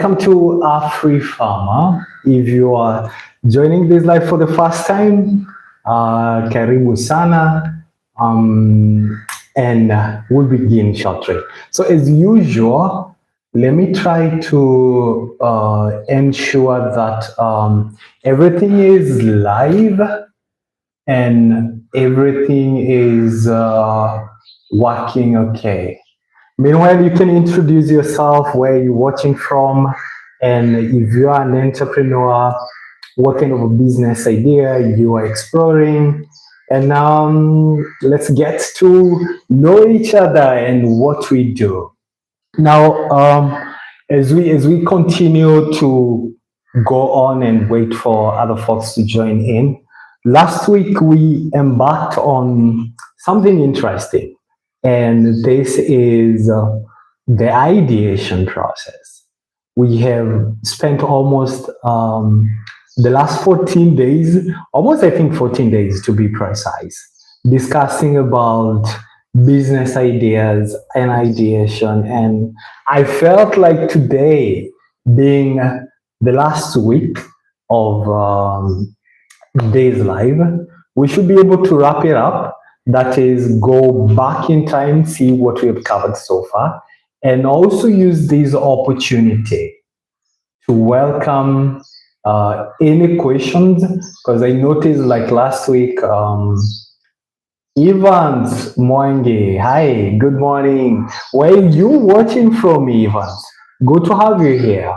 Welcome to Afrifama. If you are joining this live for the first time, karibu sana. And we'll begin shortly. So as usual, let me try to ensure that everything is live and everything is working okay. Meanwhile, you can introduce yourself, where you're watching from, and if you are an entrepreneur, what kind of a business idea you are exploring. And let's get to know each other and what we do. Now, as we continue to go on and wait for other folks to join in, last week we embarked on something interesting, and this is the ideation process. We have spent almost the last 14 days, almost I think 14 days to be precise, discussing about business ideas and ideation. And I felt like today, being the last week of days live, we should be able to wrap it up. That is, go back in time, see what we have covered so far, and also use this opportunity to welcome any questions, because I noticed like last week, Evans Mwangi, hi, good morning. Where are you watching from, Evans? Good to have you here.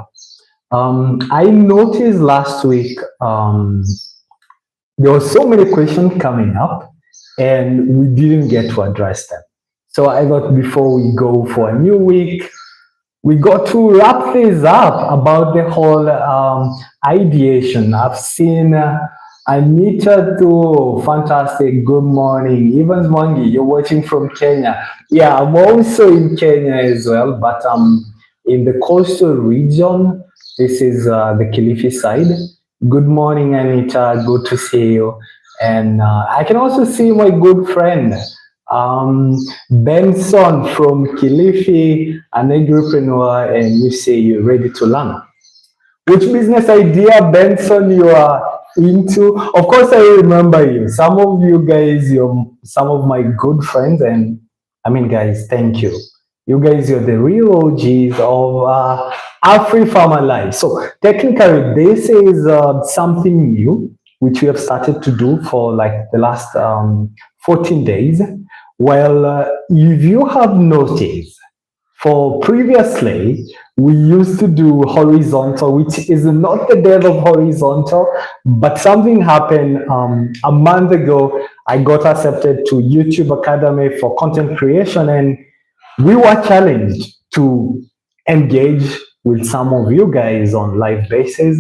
I noticed last week there were so many questions coming up and we didn't get to address them. So I thought before we go for a new week, we got to wrap this up about the whole ideation. I've seen Anita too, fantastic, good morning. Evans Mwangi, you're watching from Kenya. Yeah, I'm also in Kenya as well, but in the coastal region. This is the Kilifi side. Good morning, Anita, good to see you. And I can also see my good friend, Benson from Kilifi, an entrepreneur, and you say you're ready to learn. Which business idea, Benson, you are into? Of course, I remember you. Some of you guys, you're some of my good friends, and I mean, guys, thank you. You guys, you're the real OGs of Afrifama Live. So technically, this is something new, which we have started to do for like the last 14 days. Well, if you have noticed, for previously, we used to do horizontal, which is not the death of horizontal, but something happened a month ago. I got accepted to YouTube Academy for content creation, and we were challenged to engage with some of you guys on live basis.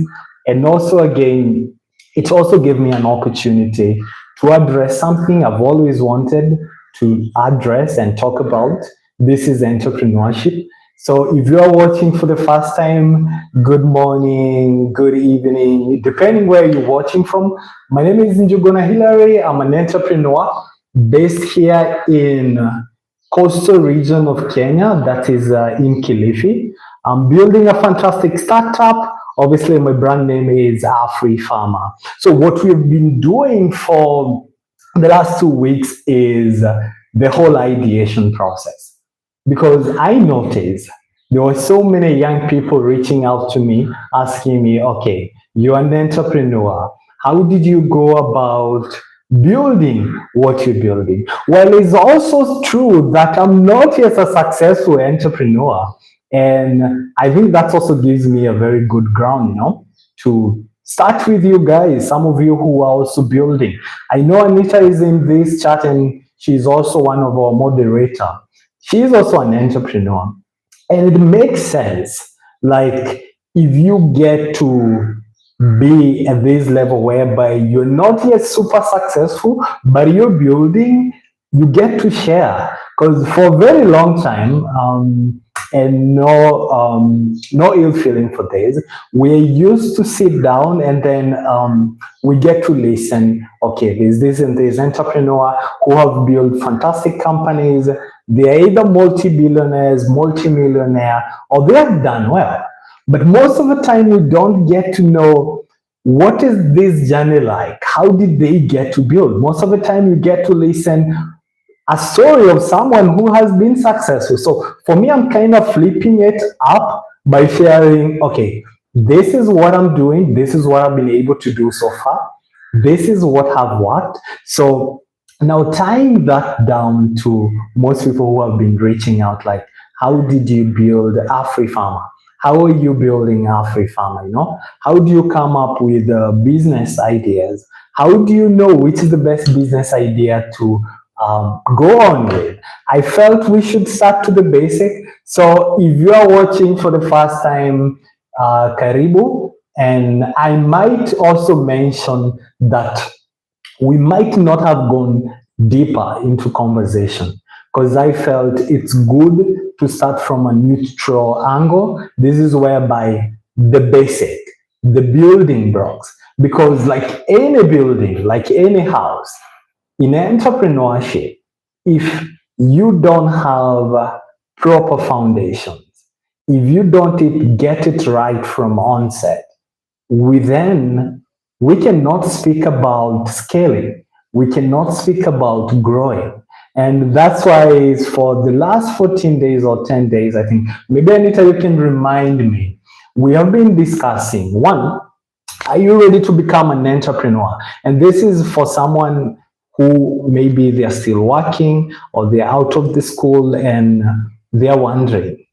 And also, again, it also gave me an opportunity to address something I've always wanted to address and talk about. This is entrepreneurship. So if you are watching for the first time, good morning, good evening, depending where you're watching from. My name is Njuguna Hilary. I'm an entrepreneur based here in coastal region of Kenya, that is in Kilifi. I'm building a fantastic startup. Obviously, my brand name is Afrifama. So what we've been doing for the last 2 weeks is the whole ideation process. Because I noticed there were so many young people reaching out to me, asking me, okay, you're an entrepreneur. How did you go about building what you're building? Well, it's also true that I'm not yet a successful entrepreneur. And I think that also gives me a very good ground, to start with you guys, some of you who are also building. I know Anita is in this chat and she's also one of our moderators. She is also an entrepreneur. And it makes sense, like, if you get to be at this level whereby you're not yet super successful, but you're building, you get to share. Because for a very long time, and no ill feeling for this, we're used to sit down and then we get to listen. Okay, there's this and this entrepreneur who have built fantastic companies. They're either multi-billionaires, multi-millionaire, or they have done well. But most of the time, we don't get to know what is this journey like? How did they get to build? Most of the time, you get to listen a story of someone who has been successful. So for me, I'm kind of flipping it up by sharing, okay, this is what I'm doing. This is what I've been able to do so far. This is what have worked. So now tying that down to most people who have been reaching out, like, how did you build Afrifama? How are you building Afrifama? How do you come up with business ideas? How do you know which is the best business idea to go on with? I felt we should start to the basic. So if you are watching for the first time, Karibu, and I might also mention that we might not have gone deeper into conversation because I felt it's good to start from a neutral angle. This is whereby the basic, the building blocks, because like any building, like any house, in entrepreneurship, if you don't have proper foundations, if you don't get it right from onset, we cannot speak about scaling. We cannot speak about growing. And that's why for the last 14 days or 10 days, I think, maybe Anita, you can remind me, we have been discussing, one, are you ready to become an entrepreneur? And this is for someone who maybe they're still working or they're out of the school and they're wondering,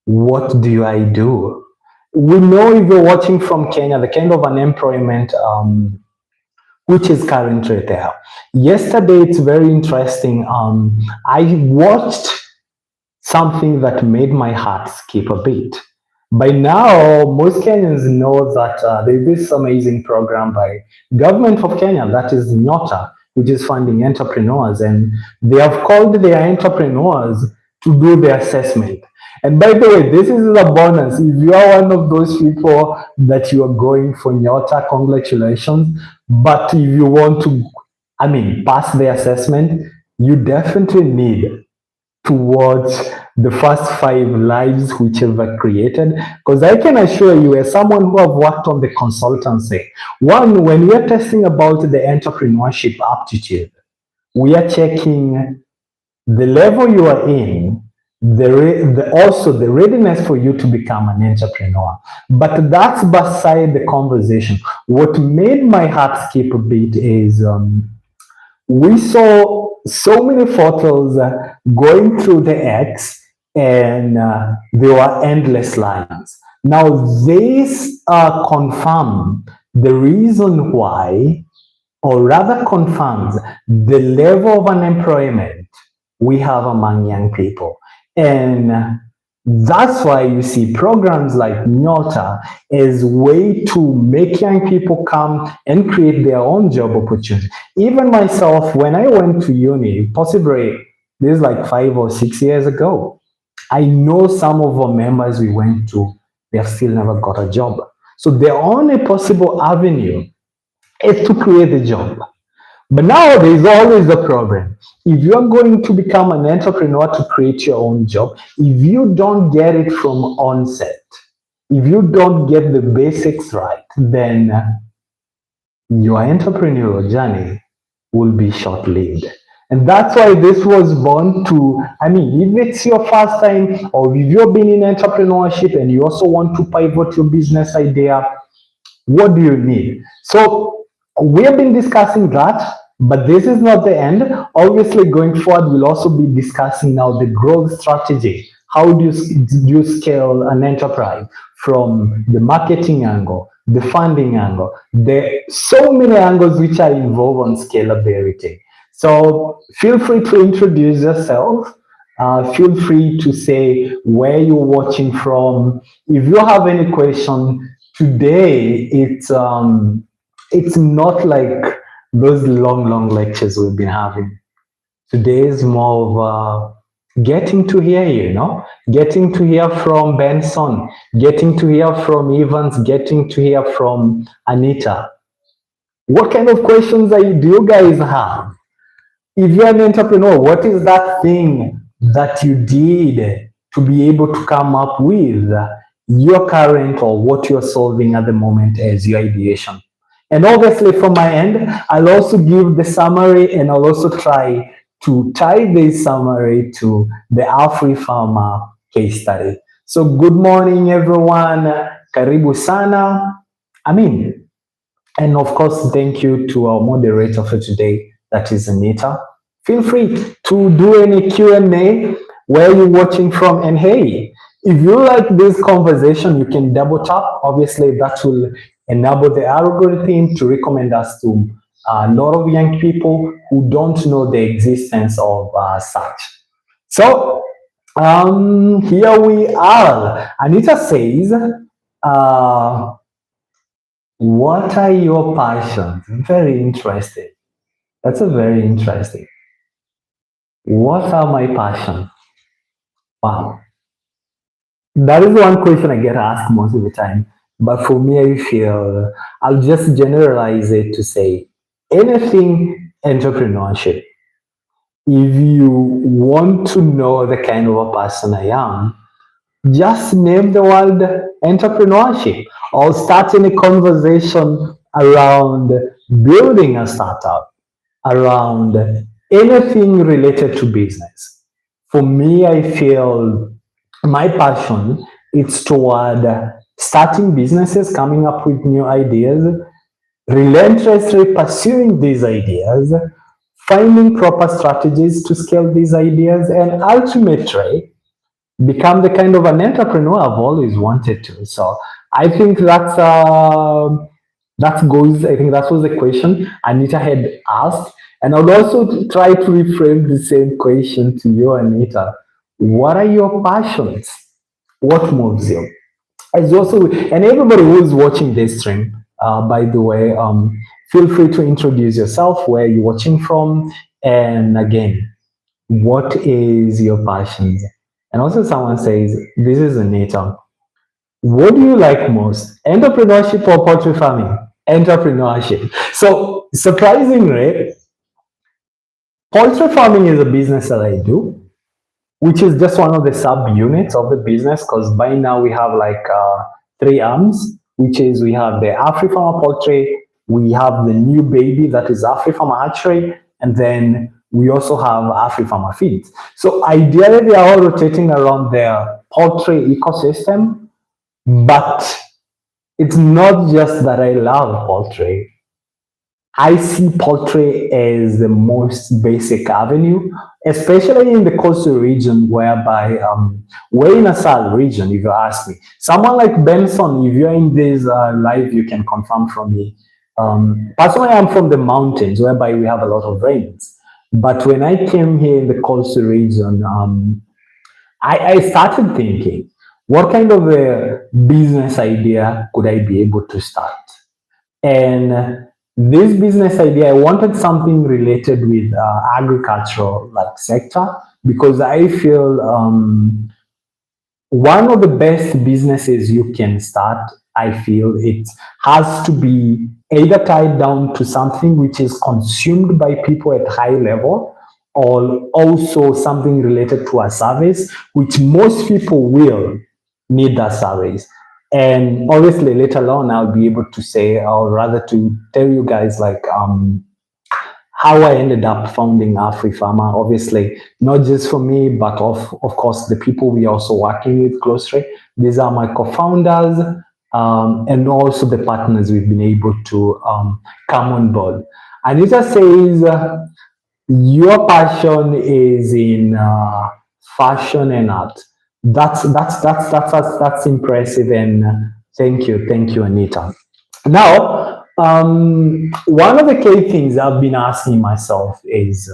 what do I do? We know if you're watching from Kenya, the kind of unemployment which is currently there. Yesterday, it's very interesting. I watched something that made my heart skip a beat. By now, most Kenyans know that there's this amazing program by government of Kenya, that is Nyota, which is funding entrepreneurs, and they have called their entrepreneurs to do the assessment. And by the way, this is a bonus. If you are one of those people that you are going for Nyota, congratulations. But if you want to, pass the assessment, you definitely need to watch the first 5 lives whichever created, because I can assure you, as someone who have worked on the consultancy, one, when we are testing about the entrepreneurship aptitude, we are checking the level you are in, also the readiness for you to become an entrepreneur. But that's beside the conversation. What made my heart skip a bit is we saw so many photos going through the X, and there were endless lines. Now, this confirmed the reason why, or rather confirms the level of unemployment we have among young people. And that's why you see programs like Nyota as way to make young people come and create their own job opportunity. Even myself, when I went to uni, possibly this is like 5 or 6 years ago, I know some of our members we went to, they have still never got a job. So the only possible avenue is to create a job. But now there is always a problem. If you are going to become an entrepreneur to create your own job, if you don't get it from onset, if you don't get the basics right, then your entrepreneurial journey will be short-lived. And that's why this was born to, if it's your first time or if you've been in entrepreneurship and you also want to pivot your business idea, what do you need? So we have been discussing that. But this is not the end. Obviously, going forward, we'll also be discussing now the growth strategy. How do you scale an enterprise from the marketing angle, the funding angle? There are so many angles which are involved on scalability. So feel free to introduce yourself. Feel free to say where you're watching from. If you have any question, today it's not like those long lectures we've been having. Today is more of getting to hear you, getting to hear from Benson, getting to hear from Evans, getting to hear from Anita. What kind of questions do you guys have? If you're an entrepreneur, what is that thing that you did to be able to come up with your current or what you're solving at the moment as your ideation. And obviously from my end, I'll also give the summary and I'll also try to tie this summary to the Afrifama case study. So good morning, everyone. Karibu sana. And of course, thank you to our moderator for today, that is Anita. Feel free to do any Q&A, where you're watching from, and hey, if you like this conversation, you can double tap. Obviously, that will enable the algorithm to recommend us to a lot of young people who don't know the existence of such. So here we are. Anita says, what are your passions? Very interesting. That's a very interesting. What are my passions? Wow. That is one question I get asked most of the time. But for me, I feel I'll just generalize it to say anything entrepreneurship. If you want to know the kind of a person I am, just name the word entrepreneurship or starting a conversation around building a startup, around anything related to business. For me, I feel my passion is toward starting businesses, coming up with new ideas, relentlessly pursuing these ideas, finding proper strategies to scale these ideas, and ultimately become the kind of an entrepreneur I've always wanted to. So I think that goes. I think that was the question Anita had asked, and I would also try to reframe the same question to you, Anita. What are your passions? What moves you? As also, and everybody who is watching this stream, by the way, feel free to introduce yourself, where you're watching from, and again, what is your passion? And also someone says, this is Anita. What do you like most? Entrepreneurship or poultry farming? Entrepreneurship. So surprisingly, poultry farming is a business that I do, which is just one of the subunits of the business, because by now we have like three arms, which is we have the Afrifama Poultry, we have the new baby that is Afrifama Hatchery, and then we also have Afrifama Feeds. So ideally, they are all rotating around their poultry ecosystem, but it's not just that I love poultry. I see poultry as the most basic avenue, especially in the coastal region, whereby we're in a south region, if you ask me. Someone like Benson, if you're in this live, you can confirm from me. Personally, I'm from the mountains, whereby we have a lot of rains. But when I came here in the coastal region, I started thinking, what kind of a business idea could I be able to start? And this business idea, I wanted something related with agricultural like sector, because I feel one of the best businesses you can start, I feel it has to be either tied down to something which is consumed by people at high level, or also something related to a service, which most people will need that service. And obviously later on, I'll be able to say, or rather to tell you guys like how I ended up founding Afrifama. Obviously, not just for me, but of course, the people we are also working with closely. These are my co-founders and also the partners we've been able to come on board. Anita says, your passion is in fashion and art. That's impressive, and thank you, Anita. Now, one of the key things I've been asking myself is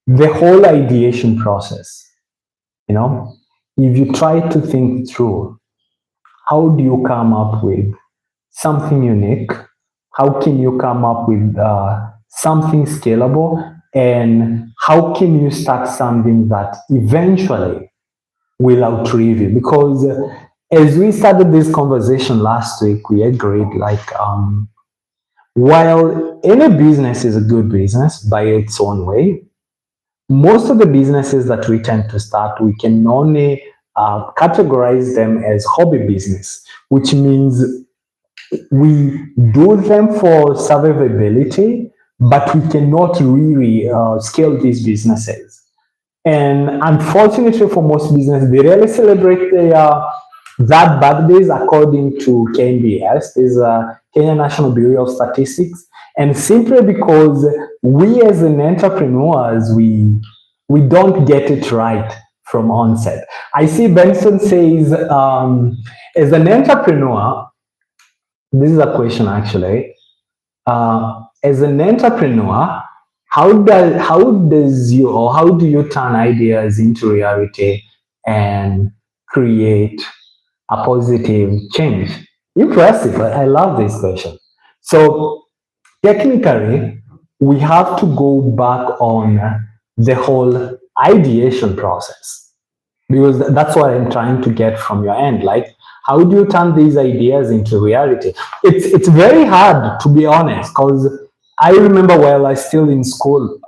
the whole ideation process. You know, if you try to think through, how do you come up with something unique? How can you come up with something scalable? And how can you start something that eventually will outlive you? Because as we started this conversation last week, we agreed like while any business is a good business by its own way, most of the businesses that we tend to start, we can only categorize them as hobby business, which means we do them for survivability, but we cannot really scale these businesses. And unfortunately for most businesses, they rarely celebrate that birthdays according to KNBS, is Kenya National Bureau of Statistics. And simply because we as an entrepreneurs, we don't get it right from onset. I see Benson says, as an entrepreneur, this is a question actually. As an entrepreneur, how do you turn ideas into reality and create a positive change? Impressive. I love this question. So technically, we have to go back on the whole ideation process, because that's what I'm trying to get from your end. Like, how do you turn these ideas into reality? It's very hard, to be honest, because I remember while I still in school,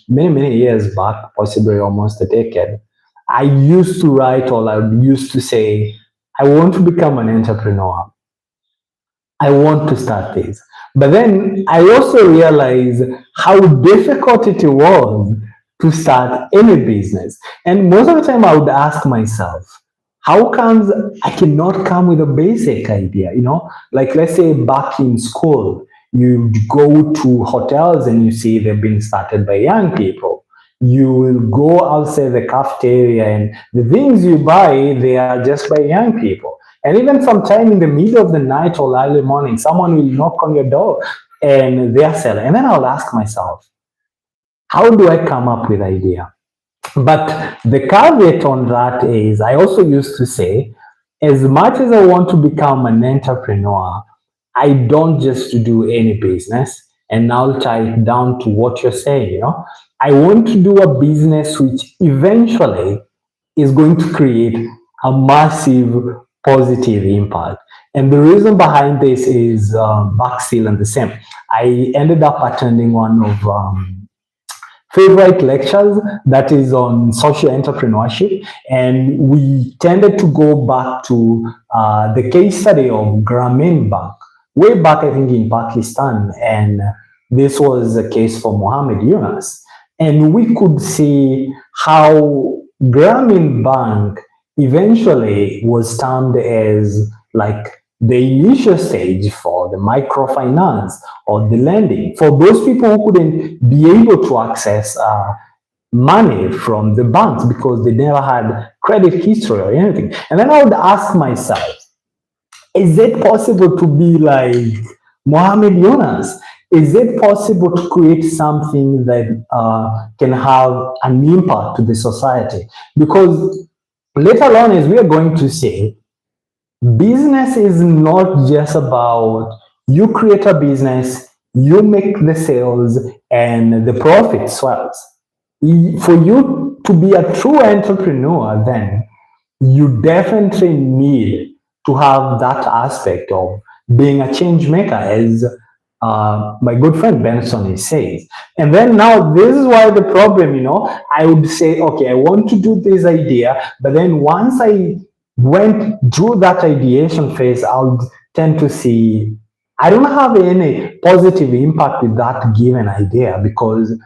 many years back, possibly almost a decade, I used to write, or I used to say, I want to become an entrepreneur. I want to start this. But then I also realized how difficult it was to start any business. And most of the time I would ask myself, how comes I cannot come with a basic idea? Like, let's say back in school, you go to hotels and you see they've been started by young people. You will go outside the cafeteria and the things you buy, they are just by young people. And even sometime in the middle of the night or early morning, someone will knock on your door and they are selling. And then I'll ask myself, how do I come up with idea? But the caveat on that is, I also used to say, as much as I want to become an entrepreneur, I don't just do any business. And I'll tie it down to what you're saying. I want to do a business which eventually is going to create a massive positive impact. And the reason behind this is back still and the same. I ended up attending one of favorite lectures that is on social entrepreneurship, and we tended to go back to the case study of Grameen Bank way back, I think, in Pakistan, and this was a case for Mohammed Yunus, and we could see how Grameen Bank eventually was termed as like the initial stage for the microfinance or the lending for those people who couldn't be able to access money from the banks because they never had credit history or anything. And then I would ask myself, is it possible to be like Mohammed Yunus? Is it possible to create something that can have an impact to the society? Because later on, as we are going to say, business is not just about you create a business, you make the sales, and the profit swells. For you to be a true entrepreneur, then you definitely need to have that aspect of being a change maker, as my good friend Benson says. And then now this is why the problem, I would say, okay, I want to do this idea, but then once I went through that ideation phase, I would tend to see I don't have any positive impact with that given idea, because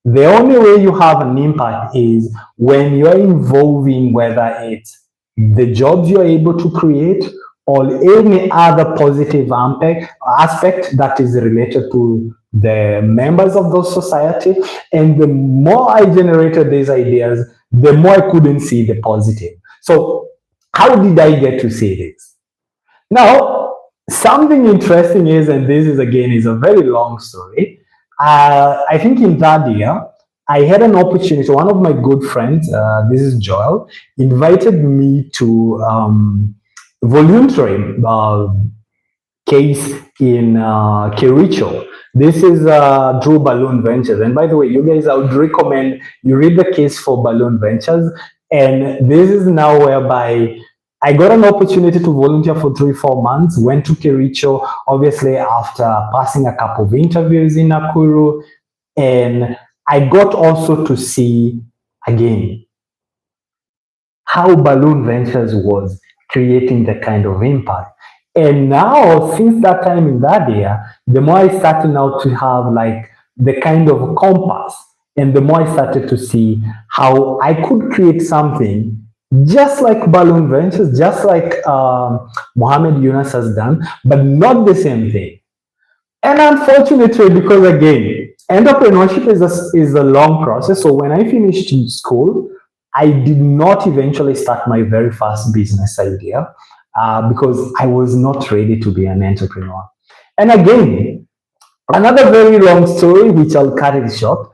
the only way you have an impact is when you're involving, whether it's the jobs you're able to create or any other positive aspect that is related to the members of those society. And the more I generated these ideas, the more I couldn't see the positive. So how did I get to see this? Now, something interesting is, and this is again is a very long story. I think in that year, I had an opportunity. One of my good friends, this is Joel, invited me to voluntary case in Kericho. This is Drew Balloon Ventures. And by the way, you guys, I would recommend you read the case for Balloon Ventures. And this is now whereby I got an opportunity to volunteer for 3-4 months, went to Kericho, obviously after passing a couple of interviews in Nakuru. And I got also to see, again, how Balloon Ventures was creating the kind of impact. And now, since that time in that year, the more I started now to have like the kind of compass, and the more I started to see how I could create something just like Balloon Ventures, just like Mohammed Yunus has done, but not the same thing. And unfortunately, because again, entrepreneurship is a long process. So when I finished school, I did not eventually start my very first business idea because I was not ready to be an entrepreneur. And again, another very long story, which I'll cut it short.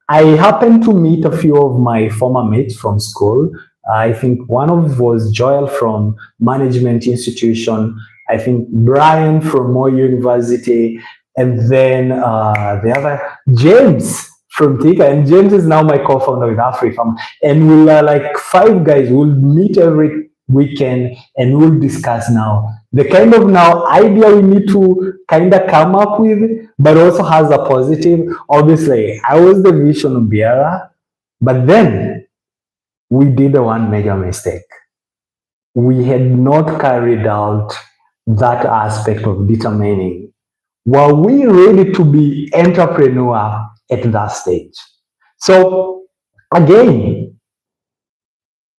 I happened to meet a few of my former mates from school. I think one of was Joel from Management Institution. I think Brian from Moy University, and then the other James from Tika. And James is now my co-founder with Afrifama. And we'll like five guys. We'll meet every weekend and we'll discuss now the kind of now idea we need to kind of come up with, but also has a positive. Obviously, I was the vision bearer, but then we did one major mistake. We had not carried out that aspect of determining, were we ready to be entrepreneur at that stage? So again,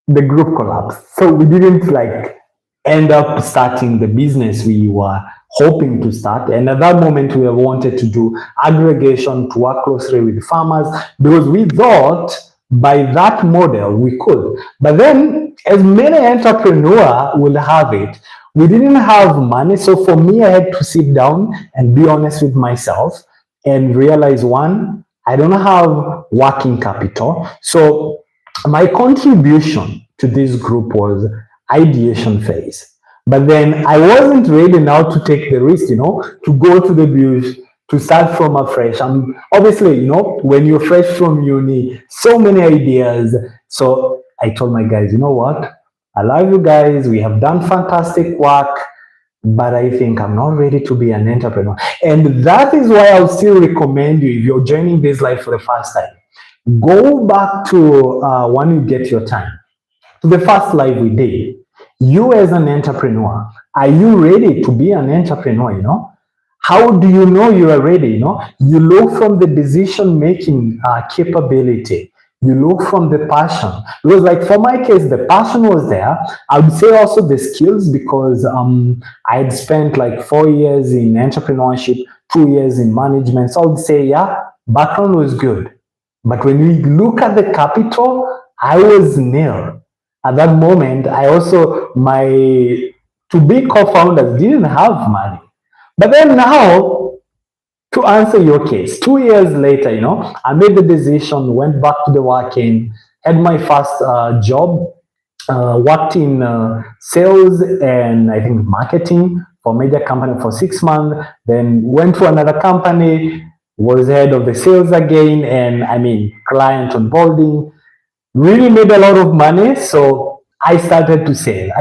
the group collapsed. So we didn't like end up starting the business we were hoping to start. And at that moment, we have wanted to do aggregation, to work closely with farmers, because we thought by that model we could. But then, as many entrepreneurs will have it, we didn't have money. So for me, I had to sit down and be honest with myself and realize, one, I don't have working capital. So my contribution to this group was ideation phase. But then I wasn't ready now to take the risk, to go to the bush, to start from afresh. And obviously, when you're fresh from uni, so many ideas. So I told my guys, you know what? I love you guys. We have done fantastic work, but I think I'm not ready to be an entrepreneur. And that is why I'll still recommend you, if you're joining this life for the first time, go back to when you get your time, to the first live we did. You as an entrepreneur, are you ready to be an entrepreneur? How do you know you are ready? You look from the decision-making capability. You look from the passion. Because like for my case, the passion was there. I would say also the skills, because I had spent like 4 years in entrepreneurship, 2 years in management. So I would say, yeah, background was good. But when we look at the capital, I was nil. At that moment, I also, my to-be co-founders didn't have money. But then now, to answer your case, 2 years later, I made the decision, went back to the working, had my first job, worked in sales and I think marketing for a major company for 6 months, then went to another company, was head of the sales again, and client onboarding, really made a lot of money. So I started to save.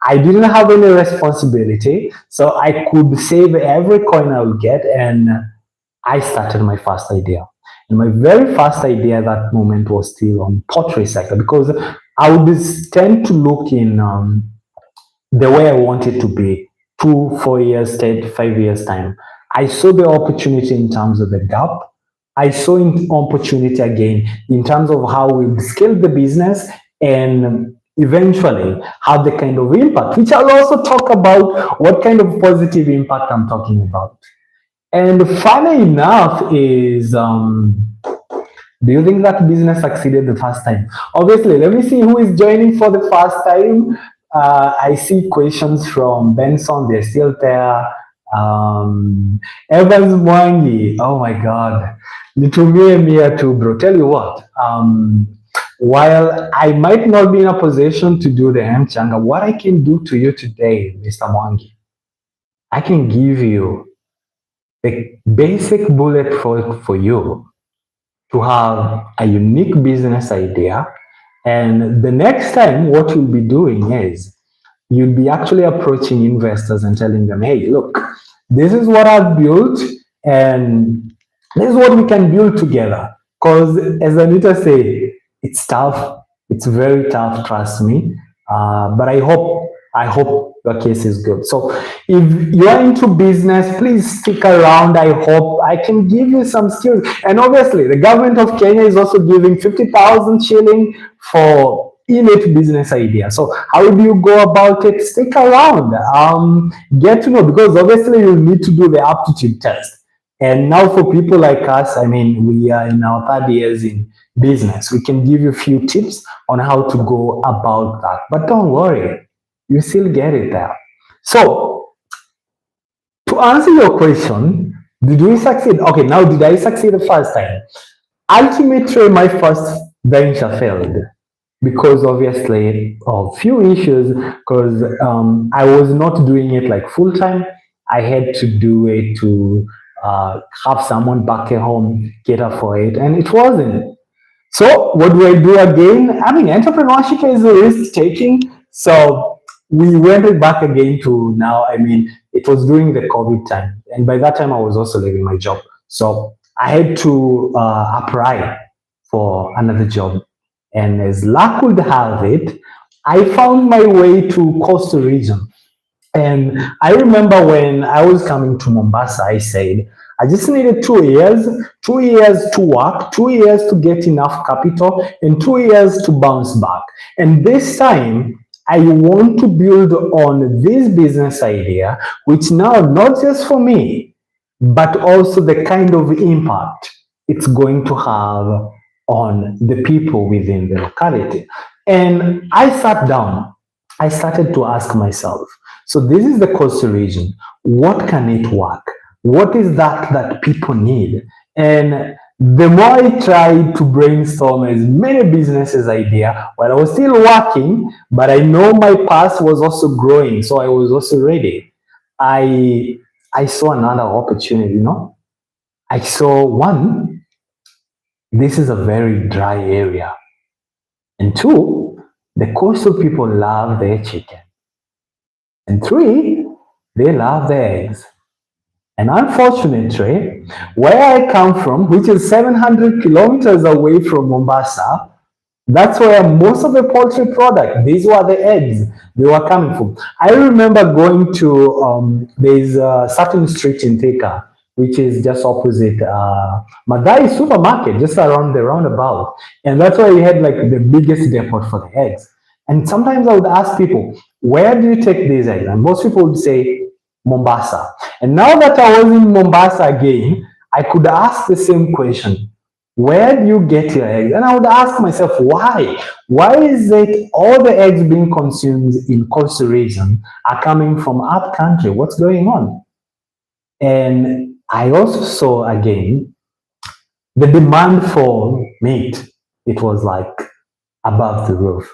I didn't have any responsibility, so I could save every coin I would get, and I started my first idea. And my very first idea at that moment was still on poultry sector, because I would tend to look in the way I wanted to be 2, 4 years, 10, 5 years time. I saw the opportunity in terms of the gap. I saw an opportunity again in terms of how we scale the business and eventually have the kind of impact, which I'll also talk about what kind of positive impact I'm talking about. And funny enough is, do you think that business succeeded the first time? Obviously, let me see who is joining for the first time. I see questions from Benson, they're still there. Evans Mwangi, oh my God. Nitumie mia too, bro. Tell you what, while I might not be in a position to do the mchanga, what I can do to you today, Mr. Mwangi, I can give you the basic bullet for you to have a unique business idea. And the next time, what you'll be doing is you'll be actually approaching investors and telling them, hey, look, this is what I've built, and this is what we can build together. Because as Anita said, it's tough. It's very tough, trust me. But I hope your case is good. So if you are into business, please stick around. I hope I can give you some skills. And obviously, the government of Kenya is also giving 50,000 shilling for innate business idea. So how do you go about it? Stick around. Get to know, because obviously you need to do the aptitude test. And now for people like us, I mean, we are in our third years in business. We can give you a few tips on how to go about that. But don't worry, you still get it there. So to answer your question, did we succeed? Okay, now did I succeed the first time? Ultimately, my first venture failed because obviously of few issues, because I was not doing it like full time. I had to do it to have someone back at home cater for it, and it wasn't. So what do I do again? I mean, entrepreneurship is a risk taking. So we went back again to now. I mean, it was during the COVID time, and by that time I was also leaving my job. So I had to apply for another job, and as luck would have it, I found my way to coastal region. And I remember when I was coming to Mombasa, I said, I just needed 2 years, 2 years to work, 2 years to get enough capital, and 2 years to bounce back. And this time, I want to build on this business idea, which now, not just for me, but also the kind of impact it's going to have on the people within the locality. And I sat down, I started to ask myself, so this is the coastal region. What can it work? What is that people need? And the more I tried to brainstorm as many businesses idea while I was still working, but I know my past was also growing, so I was also ready. I I saw another opportunity, I saw one, this is a very dry area. And two, the coastal people love their chicken. And three, they love their eggs. And unfortunately, where I come from, which is 700 kilometers away from Mombasa, that's where most of the poultry product, these were the eggs they were coming from. I remember going to, there's a certain street in Thika, which is just opposite Madai supermarket, just around the roundabout. And that's where we had like the biggest depot for the eggs. And sometimes I would ask people, where do you take these eggs? And most people would say, Mombasa. And now that I was in Mombasa again, I could ask the same question. Where do you get your eggs? And I would ask myself, why? Why is it all the eggs being consumed in coastal region are coming from up country? What's going on? And I also saw again the demand for meat. It was like above the roof.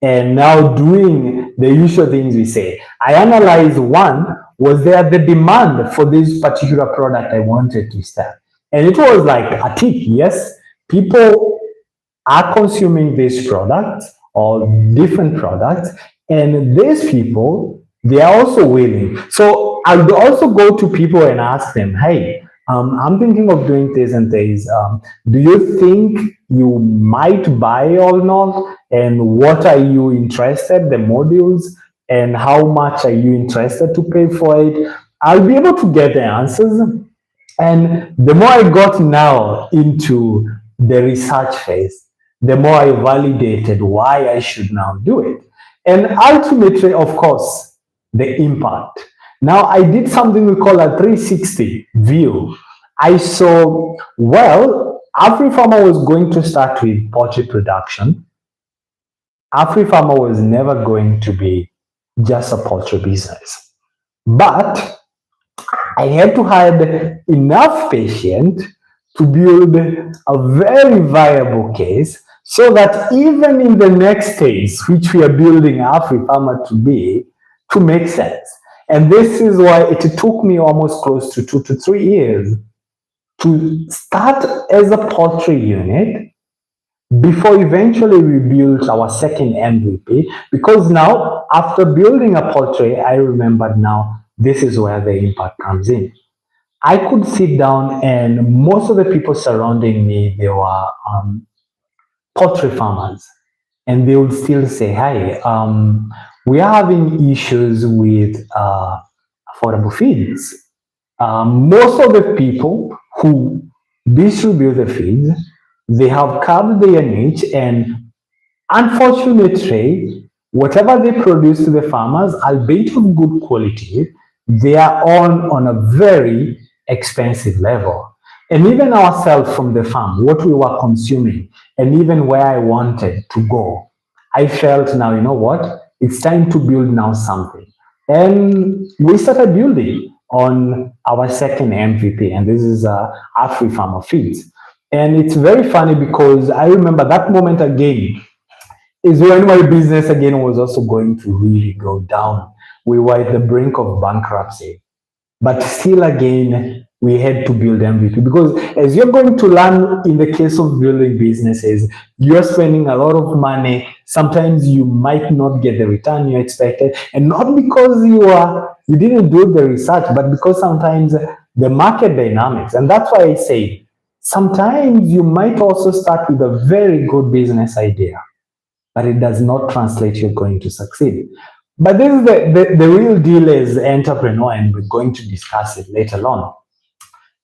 And now doing the usual things we say, I analyzed one, was there the demand for this particular product I wanted to start? And it was like a tick, yes, people are consuming these products or different products, and these people, they are also willing. So I would also go to people and ask them, hey, I'm thinking of doing this and this. Do you think you might buy or not? And what are you interested, the modules, and how much are you interested to pay for it? I'll be able to get the answers. And the more I got now into the research phase, the more I validated why I should now do it. And ultimately, of course, the impact. Now, I did something we call a 360 view. I saw, well, Afrifama was going to start with poultry production. Afrifama was never going to be just a poultry business. But I had to have enough patience to build a very viable case so that even in the next phase, which we are building Afrifama to be, to make sense. And this is why it took me almost close to 2 to 3 years to start as a poultry unit before eventually we built our second MVP. Because now, after building a poultry, I remembered now this is where the impact comes in. I could sit down and most of the people surrounding me, they were poultry farmers. and they would still say, "Hi, we are having issues with affordable feeds." Most of the people who distribute the feeds, they have carved their niche, and unfortunately, whatever they produce to the farmers, albeit of good quality, they are on a very expensive level. And even ourselves from the farm, what we were consuming, and even where I wanted to go, I felt now, you know what? It's time to build now something. And we started building on our second MVP, and this is Afrifama Feeds. And it's very funny because I remember that moment again is when my business again was also going to really go down. We were at the brink of bankruptcy, but still again, we had to build MVP because as you're going to learn in the case of building businesses, you're spending a lot of money. Sometimes you might not get the return you expected, and not because you didn't do the research, but because sometimes the market dynamics, and that's why I say sometimes you might also start with a very good business idea, but it does not translate you're going to succeed. But this is the real deal as entrepreneur, and we're going to discuss it later on.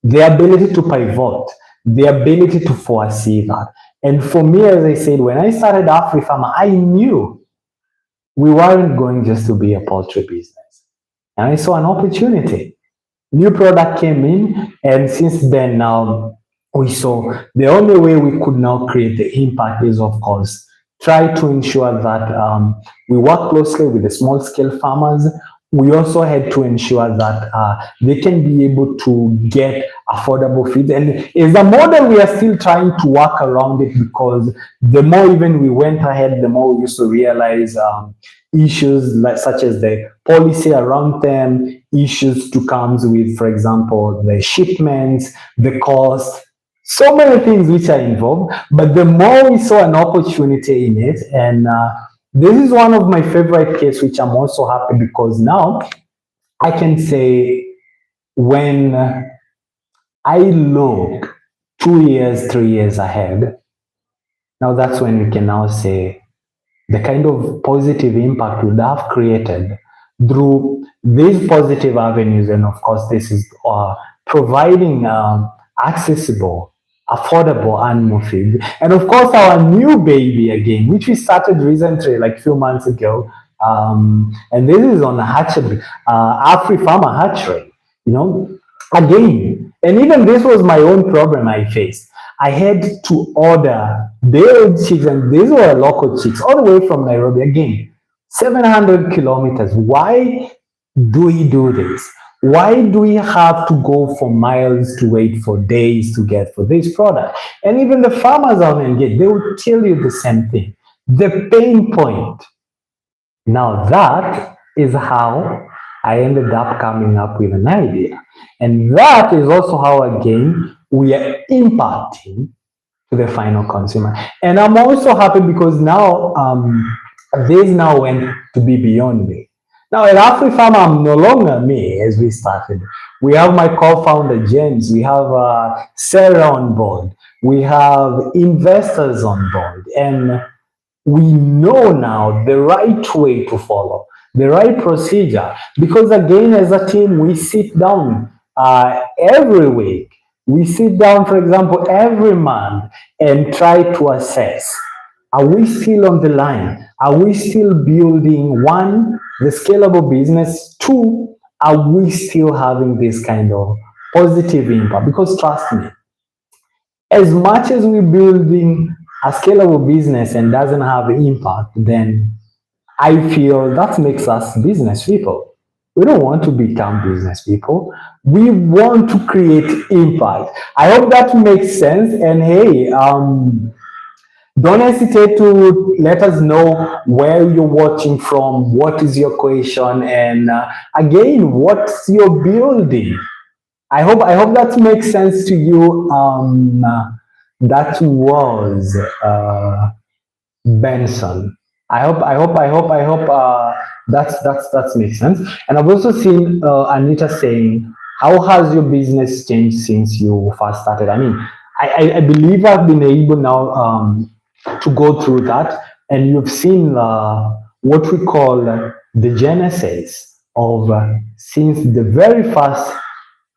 The ability to pivot, the ability to foresee that. And for me, as I said, when I started Afrifama, I knew we weren't going just to be a poultry business. And I saw an opportunity. New product came in, and since then now we saw the only way we could now create the impact is, of course, try to ensure that we work closely with the small scale farmers. We also had to ensure that they can be able to get affordable feeds. And it's a model we are still trying to work around it, because the more even we went ahead, the more we used to realize issues such as the policy around them, issues to comes with, for example, the shipments, the cost, so many things which are involved. But the more we saw an opportunity in it, and this is one of my favorite cases, which I'm also happy because now I can say when I look 2 years, 3 years ahead, now that's when we can now say the kind of positive impact we would have created through these positive avenues. And of course, this is providing accessible, affordable animal feed. And of course, our new baby again, which we started recently, like a few months ago. And this is on the hatchery, Afrifama hatchery, you know, again. And even this was my own problem I faced. I had to order day-old chicks, and these were local chicks, all the way from Nairobi. Again, 700 kilometers. Why do we do this? Why do we have to go for miles to wait for days to get for this product? And even the farmers are engaged. They will tell you the same thing. The pain point. Now that is how I ended up coming up with an idea. And that is also how, again, we are impacting to the final consumer. And I'm also happy because now this now went to be beyond me. Now at Afrifama, I'm no longer me as we started. We have my co-founder, James. We have Sarah on board. We have investors on board. And we know now the right way to follow, the right procedure. Because again, as a team, we sit down every week. We sit down, for example, every month and try to assess, are we still on the line? Are we still building, one, the scalable business? Two, are we still having this kind of positive impact? Because trust me, as much as we're building a scalable business and doesn't have impact, then I feel that makes us business people. We don't want to become business people. We want to create impact. I hope that makes sense. And hey, don't hesitate to let us know where you're watching from, what is your question, and again, what's your building. I hope that makes sense to you. That was Benson. I hope that makes sense. And I've also seen Anita saying, how has your business changed since you first started? I mean, I believe I've been able now to go through that. and you've seen what we call the genesis of since the very first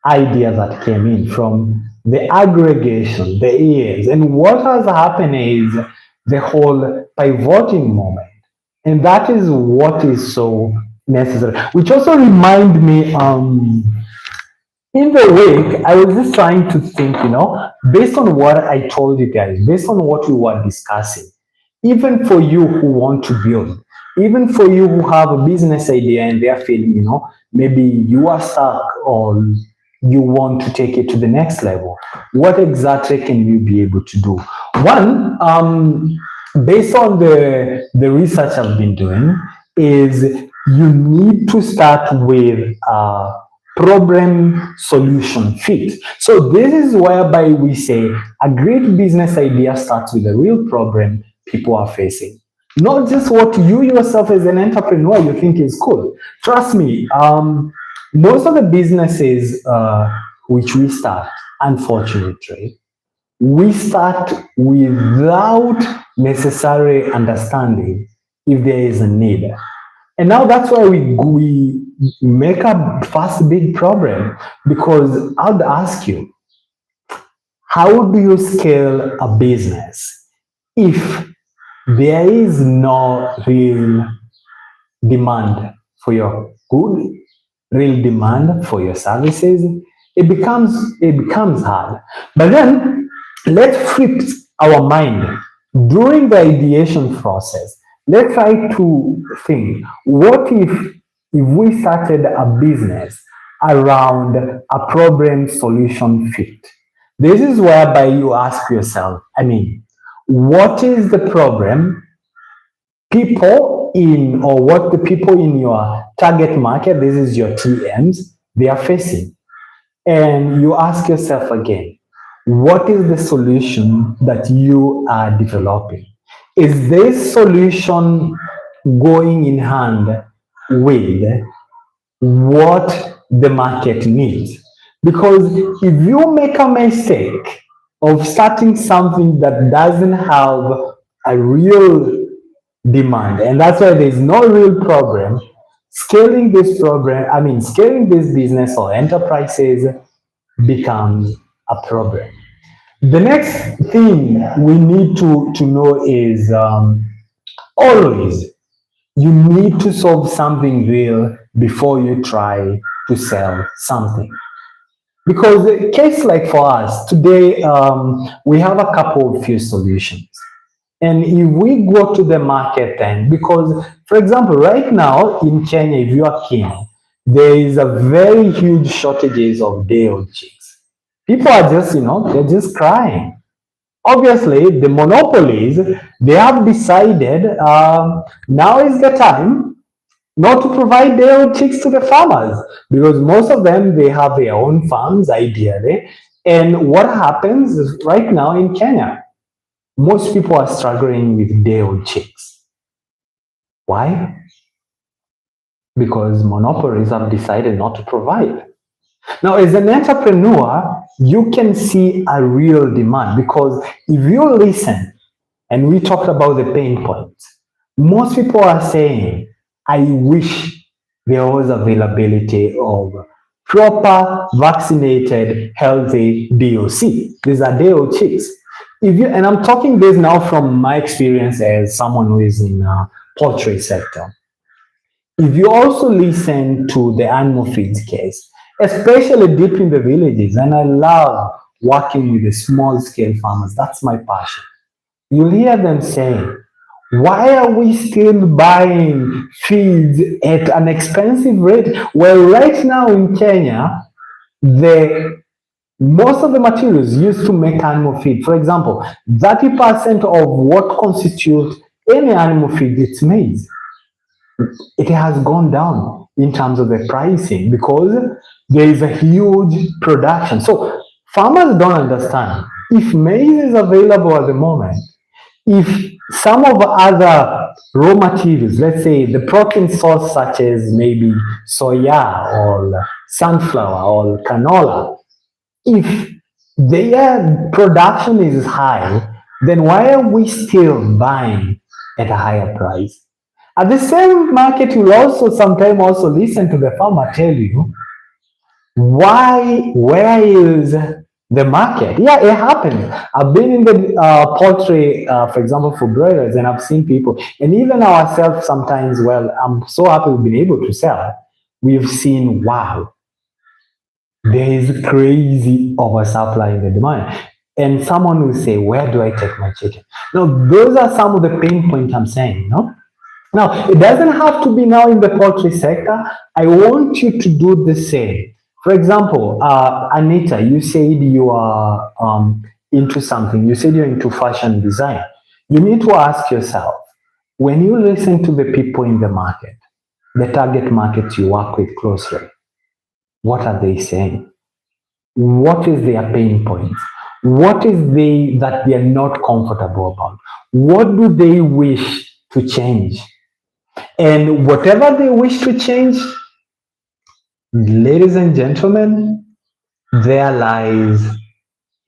idea that came in from the aggregation, the ears. And what has happened is the whole pivoting moment. And that is what is so necessary. Which also remind me, in the week, I was just trying to think, based on what I told you guys, based on what we were discussing, even for you who want to build, even for you who have a business idea and they're feeling, maybe you are stuck or you want to take it to the next level, what exactly can you be able to do? One, based on the research I've been doing, is you need to start with problem solution fit. So this is whereby we say a great business idea starts with a real problem people are facing. Not just what you yourself as an entrepreneur you think is cool. Trust me, most of the businesses which we start, unfortunately, we start without necessary understanding if there is a need. And now that's why we make a first big problem, because I'd ask you, how do you scale a business if there is no real demand for your good, real demand for your services? It becomes hard. But then let's flip our mind during the ideation process. Let's try to think, what if we started a business around a problem solution fit? This is whereby you ask yourself, what is the problem people in, or what the people in your target market, this is your TMs, they are facing? And you ask yourself again, what is the solution that you are developing? Is this solution going in hand with what the market needs? Because if you make a mistake of starting something that doesn't have a real demand, and that's why there's no real problem, scaling this business or enterprises becomes a problem. The next thing we need to know is always you need to solve something real before you try to sell something. Because the case like for us today, we have a couple of few solutions. And if we go to the market then, because for example, right now in Kenya, if you are keen, there is a very huge shortages of day-old chicks. People are just, they're just crying. Obviously, the monopolies, they have decided now is the time not to provide day-old chicks to the farmers, because most of them, they have their own farms ideally. And what happens is right now in Kenya, most people are struggling with day-old chicks. Why? Because monopolies have decided not to provide. Now, as an entrepreneur, you can see a real demand, because if you listen, and we talked about the pain points, most people are saying, I wish there was availability of proper, vaccinated, healthy DOC. These are day-old chicks. And I'm talking this now from my experience as someone who is in the poultry sector. If you also listen to the animal feeds case, especially deep in the villages, and I love working with the small scale farmers, that's my passion. You'll hear them saying, why are we still buying feeds at an expensive rate? Well, right now in Kenya, most of the materials used to make animal feed, for example, 30% of what constitutes any animal feed, it's maize. It has gone down in terms of the pricing because there is a huge production. So farmers don't understand. If maize is available at the moment, if some of the other raw materials, let's say the protein source such as maybe soya or sunflower or canola, if their production is high, then why are we still buying at a higher price. At the same market, you'll also sometimes also listen to the farmer tell you where is the market? Yeah, it happens. I've been in the poultry, for example, for broilers, and I've seen people, and even ourselves sometimes. Well, I'm so happy we've been able to sell. We've seen, wow, there is crazy oversupply in the demand. And someone will say, where do I take my chicken? Now, those are some of the pain points I'm saying, no? Now, it doesn't have to be now in the poultry sector. I want you to do the same. For example, Anita, you said you are into something. You said you're into fashion design. You need to ask yourself, when you listen to the people in the market, the target market you work with closely, what are they saying? What is their pain points? What is they that they are not comfortable about? What do they wish to change? And whatever they wish to change, ladies and gentlemen, there lies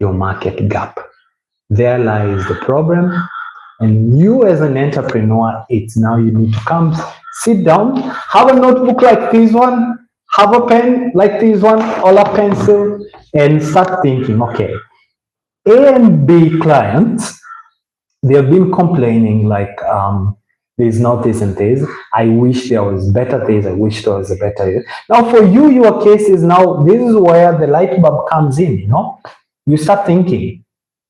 your market gap. There lies the problem. And you as an entrepreneur, it's now you need to come, sit down, have a notebook like this one, have a pen like this one, or a pencil, and start thinking, okay, A and B clients, they have been complaining like there's not this and this. I wish there was better this. I wish there was a better this. Now for you, your case is now this is where the light bulb comes in. You know, you start thinking,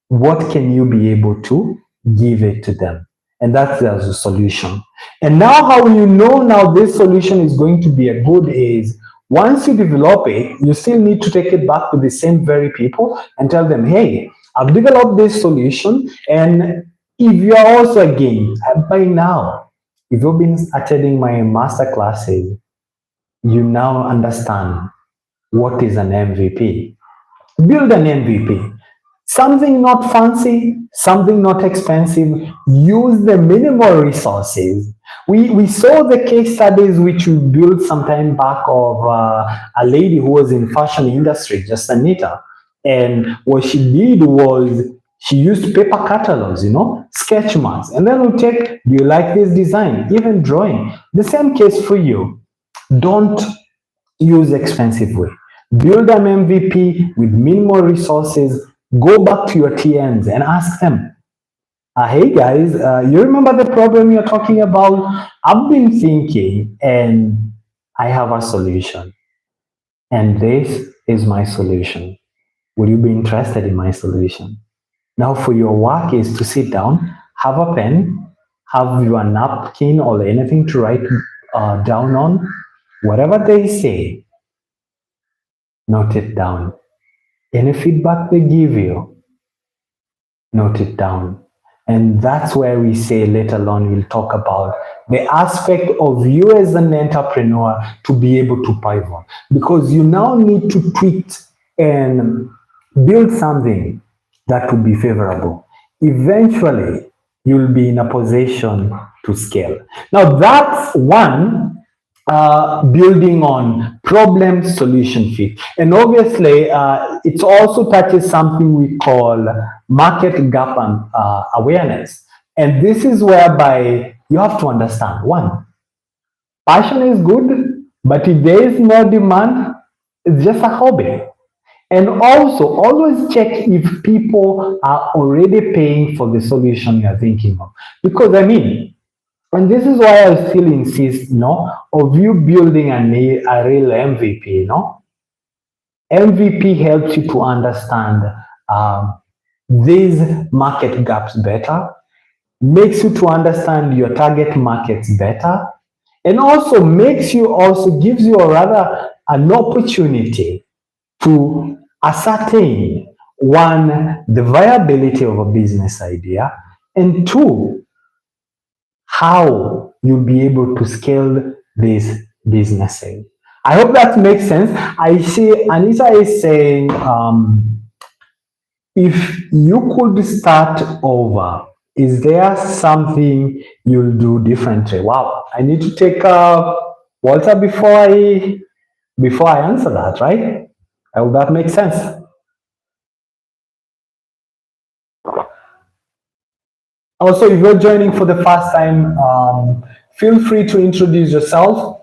what can you be able to give it to them? And that's the solution. And now how you know now this solution is going to be a good is once you develop it, you still need to take it back to the same very people and tell them, hey, I've developed this solution. And if you are also again, by now, if you've been attending my master classes, you now understand what is an MVP. Build an MVP. Something not fancy, something not expensive. Use the minimal resources. We saw the case studies which we built some time back of a lady who was in fashion industry, just Anita. And what she did was she used paper catalogs, you know, sketch marks, and then we'll take, do you like this design? Even drawing. The same case for you. Don't use expensive way. Build an MVP with minimal resources. Go back to your TMs and ask them, hey guys, you remember the problem you're talking about? I've been thinking and I have a solution. And this is my solution. Would you be interested in my solution? Now for your work is to sit down, have a pen, have your napkin or anything to write down on. Whatever they say, note it down. Any feedback they give you, note it down. And that's where we say later on we'll talk about the aspect of you as an entrepreneur to be able to pivot. Because you now need to tweak and build something that will be favorable. Eventually, you'll be in a position to scale. Now that's one building on problem solution fit. And obviously, it also touches something we call market gap and awareness. And this is whereby you have to understand, one, passion is good, but if there is no demand, it's just a hobby. And also, always check if people are already paying for the solution you're thinking of. Because I mean, and this is why I still insist, you know, of you building a real MVP, you know. MVP helps you to understand these market gaps better, makes you to understand your target markets better, and also gives you a rather an opportunity to ascertain, one, the viability of a business idea, and two, how you'll be able to scale this businesses. I hope that makes sense. I see Anita is saying, if you could start over, is there something you'll do differently? Wow, I need to take Walter before I answer that, right? I hope that makes sense. Also, if you're joining for the first time, feel free to introduce yourself,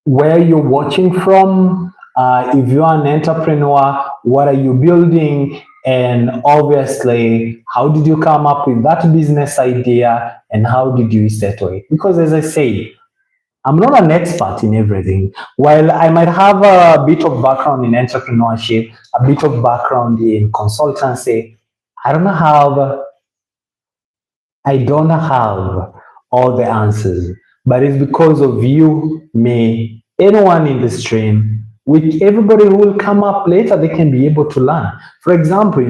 where you're watching from, if you're an entrepreneur, what are you building, and obviously, how did you come up with that business idea and how did you settle it? Because as I say, I'm not an expert in everything. While I might have a bit of background in entrepreneurship, a bit of background in consultancy, I don't have I don't have all the answers, but it's because of you, me, anyone in the stream, which everybody who will come up later, they can be able to learn. For example,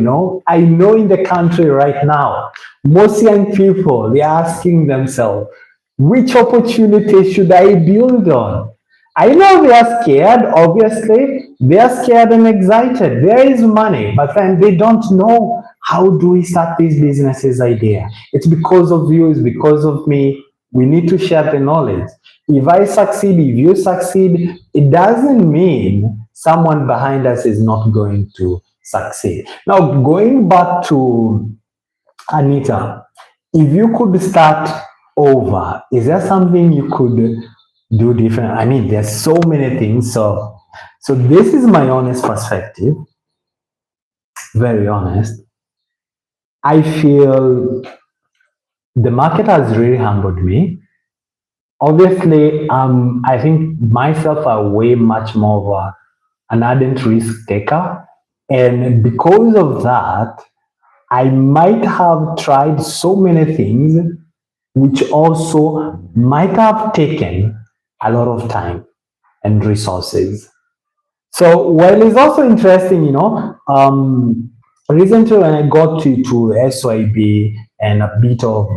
I know in the country right now, most young people, they're asking themselves, which opportunity should I build on? I know they are scared, obviously. They are scared and excited. There is money, but then they don't know how do we start these businesses idea. It's because of you, it's because of me. We need to share the knowledge. If I succeed, if you succeed, it doesn't mean someone behind us is not going to succeed. Now, going back to Anita, if you could start over, is there something you could do different? I mean, there's so many things. So this is my honest perspective, very honest. I feel the market has really humbled me. Obviously, I think myself are way much more of an ardent risk taker. And because of that, I might have tried so many things which also might have taken a lot of time and resources. So while it's also interesting, recently when I got to SIYB and a bit of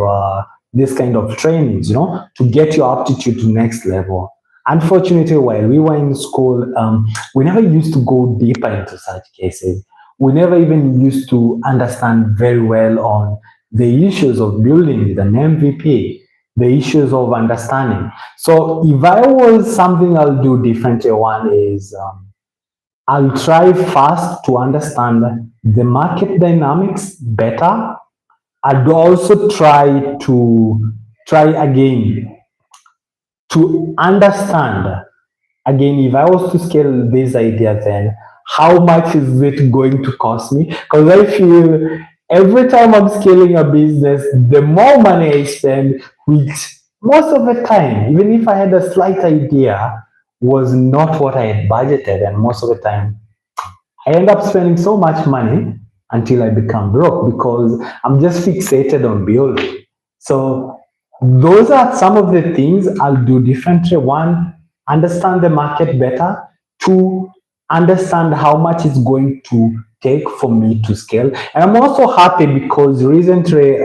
this kind of trainings, to get your aptitude to next level. Unfortunately, while we were in school, we never used to go deeper into such cases. We never even used to understand very well on the issues of building with an MVP, the issues of understanding. So if I was something I'll do differently, one is I'll try first to understand the market dynamics better. I'd also try again to understand again, if I was to scale this idea, then how much is it going to cost me? Because I feel every time I'm scaling a business, the more money I spend, which most of the time, even if I had a slight idea, was not what I had budgeted. And most of the time, I end up spending so much money until I become broke because I'm just fixated on building. So those are some of the things I'll do differently. One, understand the market better. Two, understand how much it's going to take for me to scale. And I'm also happy because recently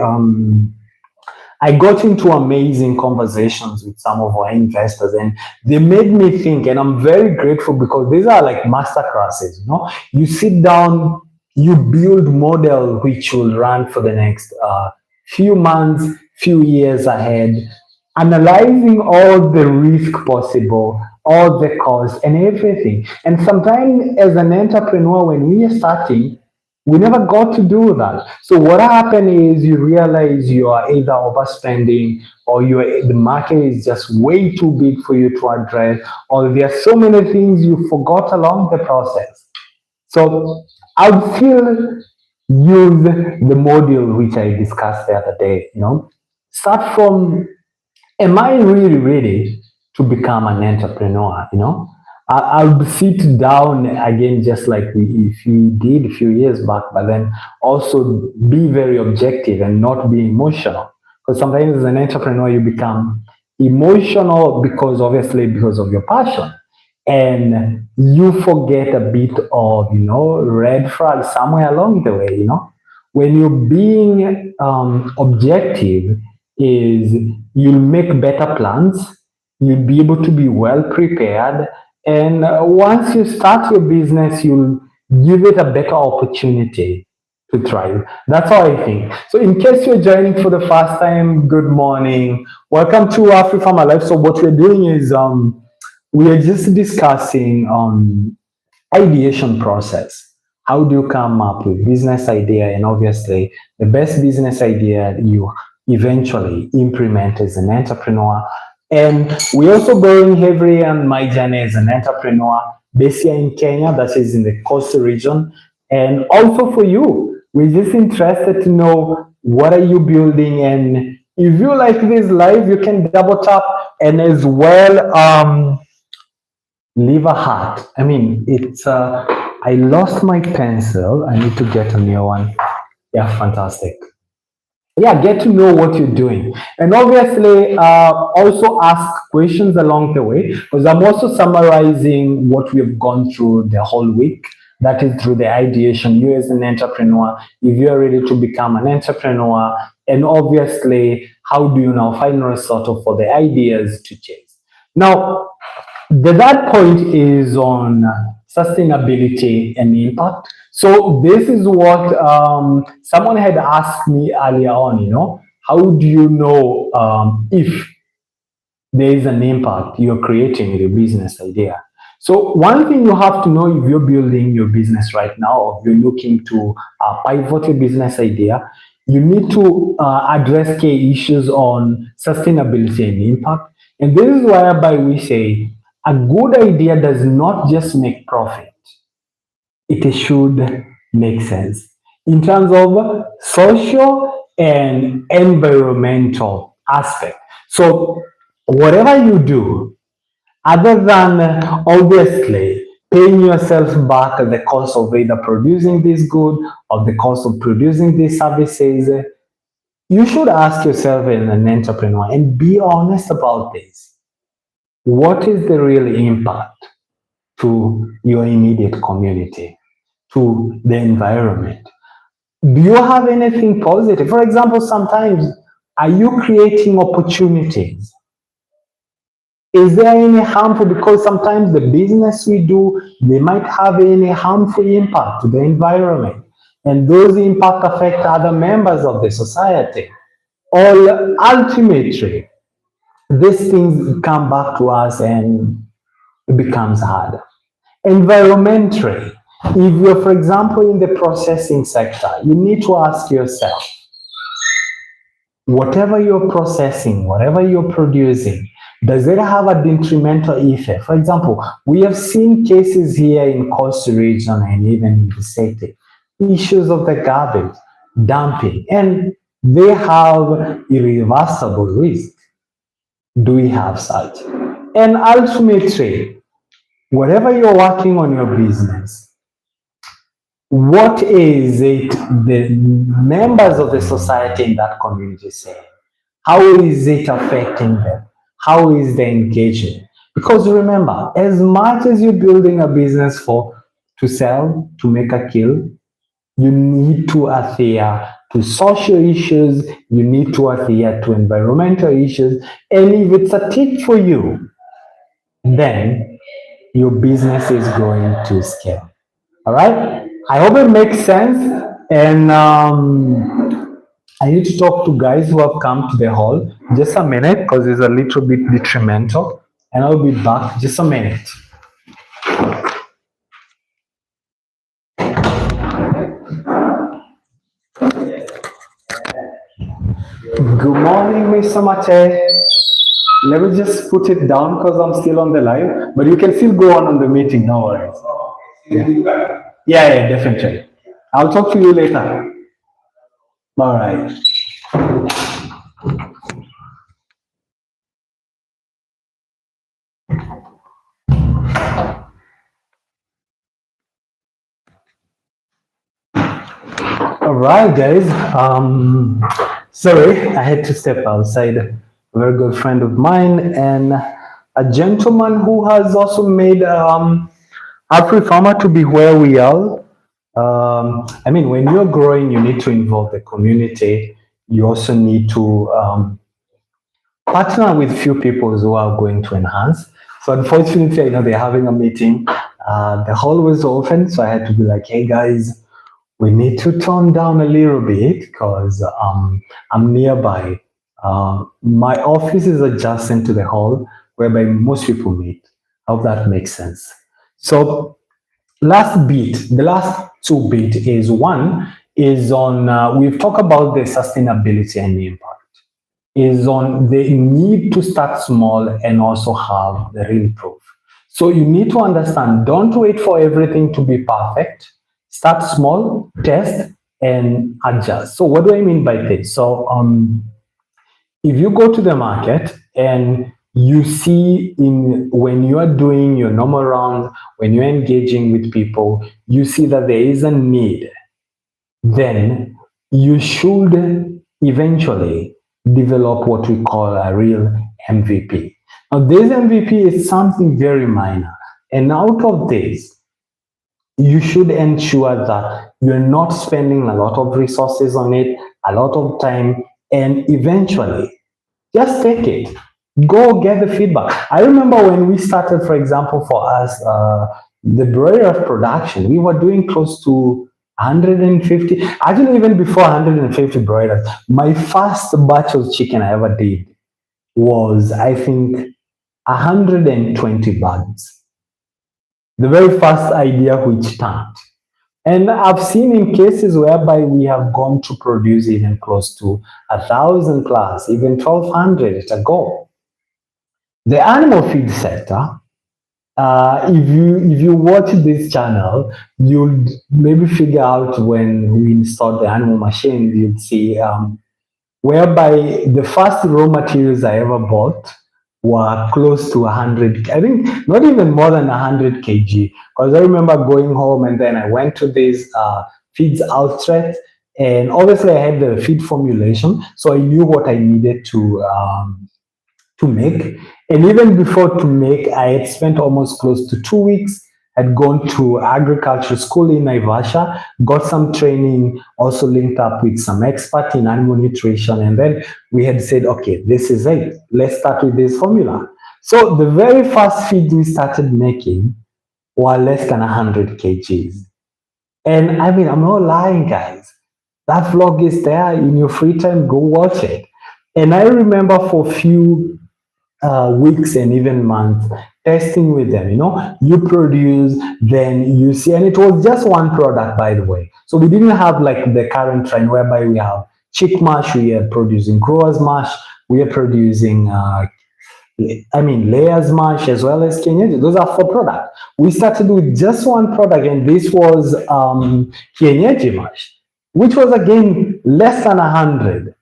I got into amazing conversations with some of our investors and they made me think, and I'm very grateful because these are like master classes, You sit down, you build model which will run for the next few months, few years ahead, analyzing all the risk possible, all the costs and everything. And sometimes as an entrepreneur, when we are starting, we never got to do that. So what happened is you realize you are either overspending or the market is just way too big for you to address, or there are so many things you forgot along the process. So I would still use the module which I discussed the other day, Start from, am I really ready to become an entrepreneur, I'll sit down again, just like if you did a few years back, but then also be very objective and not be emotional. Because sometimes as an entrepreneur, you become emotional because of your passion. And you forget a bit of, red flags somewhere along the way, When you're being objective, is you'll make better plans, you'll be able to be well prepared, and once you start your business, you'll give it a better opportunity to thrive. That's how I think. So in case you're joining for the first time, good morning. Welcome to Afrifama Life. So what we're doing is we are just discussing ideation process. How do you come up with business idea? And obviously, the best business idea you eventually implement as an entrepreneur. And we're also going heavily on my journey as an entrepreneur based here in Kenya, that is in the coastal region. And also for you, we're just interested to know what are you building, and if you like this live, you can double tap and as well leave a heart. I mean, it's I lost my pencil. I need to get a new one. Yeah, fantastic. Yeah, get to know what you're doing, and obviously also ask questions along the way, because I'm also summarizing what we've gone through the whole week. That is through the ideation. You as an entrepreneur, if you're ready to become an entrepreneur, and obviously how do you now find resources for the ideas to chase. Now, the third point is on sustainability and impact. So this is what someone had asked me earlier on, how do you know if there is an impact you're creating with your business idea? So one thing you have to know if you're building your business right now, or if you're looking to pivot your business idea, you need to address key issues on sustainability and impact. And this is whereby we say a good idea does not just make profit, it should make sense in terms of social and environmental aspect. So whatever you do, other than obviously paying yourself back the cost of either producing this good or the cost of producing these services, you should ask yourself as an entrepreneur and be honest about this. What is the real impact to your immediate community, to the environment? Do you have anything positive? For example, sometimes, are you creating opportunities? Is there any harmful, because sometimes the business we do, they might have any harmful impact to the environment, and those impact affect other members of the society. Or ultimately, these things come back to us and it becomes hard. Environmentally, if you're, for example, in the processing sector, you need to ask yourself, whatever you're processing, whatever you're producing, does it have a detrimental effect? For example, we have seen cases here in coastal region and even in the city, issues of the garbage, dumping, and they have irreversible risk. Do we have such? And ultimately, whatever you're working on your business, what is it the members of the society in that community saying? How is it affecting them? How is the engagement? Because remember, as much as you're building a business to sell, to make a kill, you need to adhere to social issues, you need to adhere to environmental issues, and if it's a tick for you, then your business is going to scale. All right? I hope it makes sense. And I need to talk to guys who have come to the hall. Just a minute, because it's a little bit detrimental. And I'll be back just a minute. Good morning, Mr. Mate. Let me just put it down because I'm still on the live, but you can still go on the meeting, no worries. Yeah, definitely. I'll talk to you later. All right. All right, guys. Sorry, I had to step outside. A very good friend of mine and a gentleman who has also made Afrifama to be where we are. I mean, when you're growing, you need to involve the community. You also need to partner with few people who are going to enhance. So unfortunately, I know they're having a meeting. The hall was open, so I had to be like, hey guys, we need to tone down a little bit because I'm nearby. My office is adjacent to the hall whereby most people meet. I hope that makes sense. So the last two bit is one is on, we've talked about the sustainability and the impact, is on the need to start small and also have the real proof. So you need to understand, don't wait for everything to be perfect. Start small, test, and adjust. So what do I mean by this? So if you go to the market and you see when you are doing your normal round, when you're engaging with people, you see that there is a need, then you should eventually develop what we call a real MVP. Now, this MVP is something very minor, and out of this, you should ensure that you're not spending a lot of resources on it, a lot of time, and eventually just take it. Go get the feedback. I remember when we started, for example, for us, the broiler production, we were doing close to 150, actually even before 150 broilers. My first batch of chicken I ever did was, I think, 120 birds. The very first idea which tanked. And I've seen in cases whereby we have gone to produce even close to 1,000 plus, even 1,200 at a go. The animal feed sector, if you watch this channel, you'll maybe figure out when we installed the animal machine, you'll see whereby the first raw materials I ever bought were close to 100, I think not even more than 100 kg. Because I remember going home and then I went to this feeds outlet, and obviously I had the feed formulation, so I knew what I needed to make. And even before to make, I had spent almost close to 2 weeks. Had gone to agriculture school in Naivasha, got some training, also linked up with some expert in animal nutrition, and then we had said, okay, this is it. Let's start with this formula. So the very first feed we started making were less than 100 kgs. And I mean, I'm not lying, guys. That vlog is there. In your free time, go watch it. And I remember for a few weeks and even months testing with them. You produce, then you see, and it was just one product, by the way. So we didn't have like the current trend whereby we have chick mash, we are producing growers mash, we are producing layers mash as well as kienyeji. Those are 4 products. We started with just one product, and this was kienyeji mash, which was again less than 100.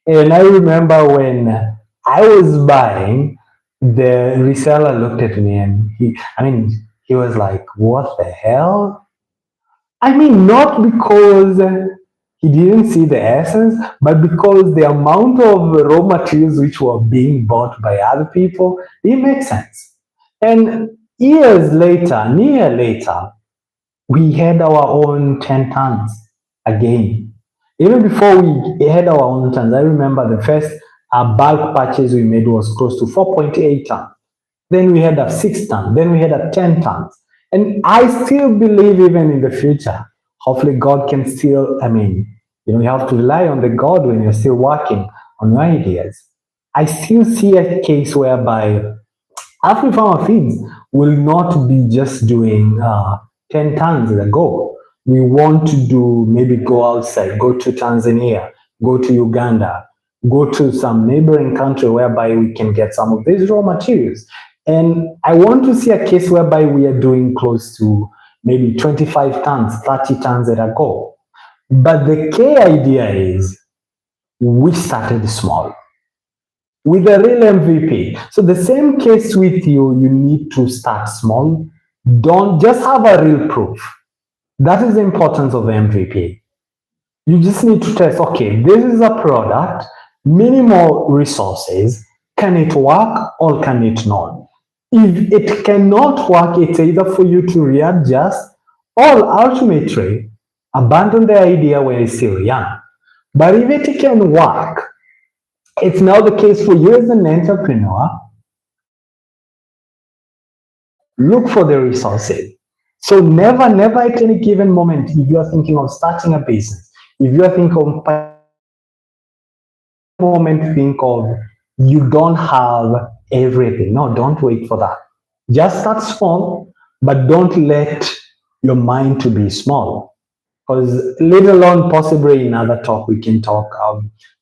And I remember when I was buying, the reseller looked at me and he was like, what the hell? I mean, not because he didn't see the essence, but because the amount of raw materials which were being bought by other people, it makes sense. And years later, a year later, we had our own 10 tons again. Even before we had our own tons, I remember the first bulk purchase we made was close to 4.8 tons. Then we had a 6 ton, then we had a 10 tons. And I still believe even in the future, hopefully God can still, you have to rely on the God when you're still working on your ideas. I still see a case whereby Afrifama Feeds will not be just doing 10 tons at a go. We want to do, maybe go outside, go to Tanzania, go to Uganda, go to some neighboring country whereby we can get some of these raw materials. And I want to see a case whereby we are doing close to maybe 25 tons, 30 tons at a go. But the key idea is we started small with a real MVP. So the same case with you need to start small. Don't just have a real proof. That is the importance of MVP. You just need to test, okay, this is a product, minimal resources. Can it work or can it not? If it cannot work, it's either for you to readjust or ultimately abandon the idea when it's still young. But if it can work, it's now the case for you as an entrepreneur. Look for the resources. So never at any given moment, if you are thinking of starting a business, if you are thinking of you don't have everything. No, don't wait for that. Just start small, but don't let your mind to be small. Because later on, possibly in other talk, we can talk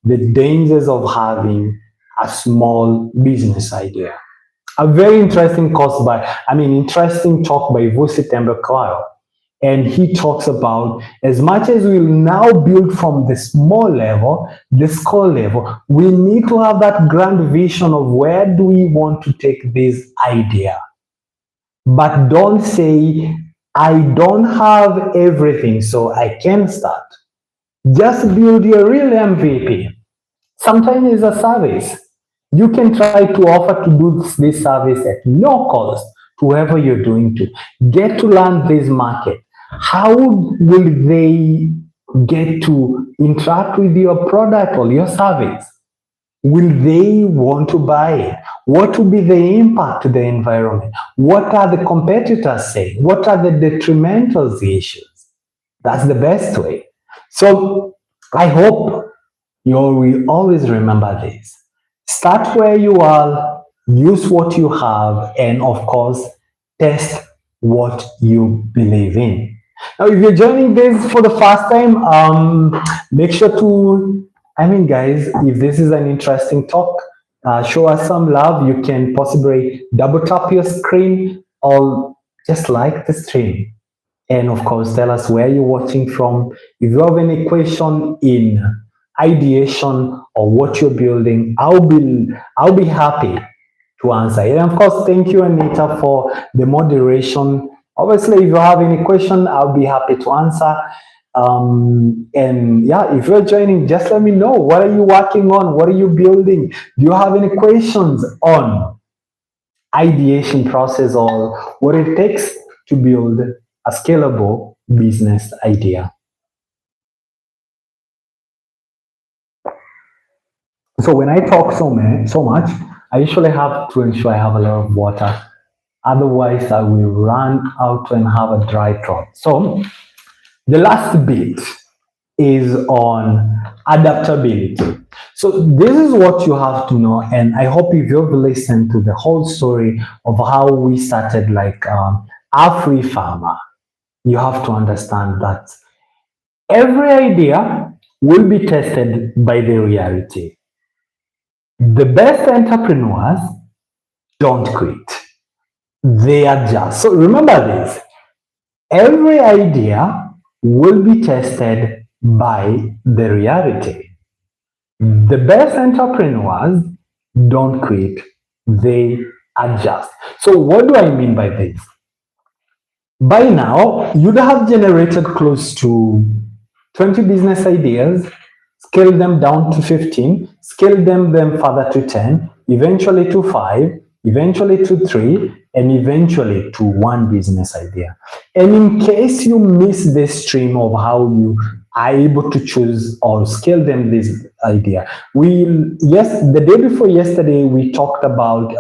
the dangers of having a small business idea. A very interesting interesting talk by Vusi Tembekwayo. And he talks about as much as we'll now build from the small level, the core level, we need to have that grand vision of where do we want to take this idea. But don't say, I don't have everything, so I can start. Just build your real MVP. Sometimes it's a service. You can try to offer to do this service at no cost to whoever you're doing to. Get to learn this market. How will they get to interact with your product or your service? Will they want to buy it? What will be the impact to the environment? What are the competitors saying? What are the detrimental issues? That's the best way. So I hope you will always remember this. Start where you are, use what you have, and of course, test what you believe in. Now, if you're joining this for the first time, make sure to, guys, if this is an interesting talk, show us some love. You can possibly double tap your screen or just like the stream. And of course, tell us where you're watching from. If you have any question in ideation or what you're building, I'll be happy to answer. And of course, thank you, Anita, for the moderation. Obviously, if you have any question, I'll be happy to answer. And yeah, if you're joining, just let me know. What are you working on? What are you building? Do you have any questions on ideation process or what it takes to build a scalable business idea? So when I talk so much, I usually have to ensure I have a lot of water. Otherwise, I will run out and have a dry throat. So the last bit is on adaptability. So this is what you have to know, and I hope if you've listened to the whole story of how we started like Afrifama, you have to understand that every idea will be tested by the reality. The best entrepreneurs don't quit. They adjust. So remember this. Every idea will be tested by the reality. The best entrepreneurs don't quit. They adjust. So what do I mean by this? By now, you'd have generated close to 20 business ideas, scale them down to 15, scale them further to 10, eventually to 5, eventually to 3, and eventually to 1 business idea. And in case you miss this stream of how you are able to choose or scale them this idea, the day before yesterday, we talked about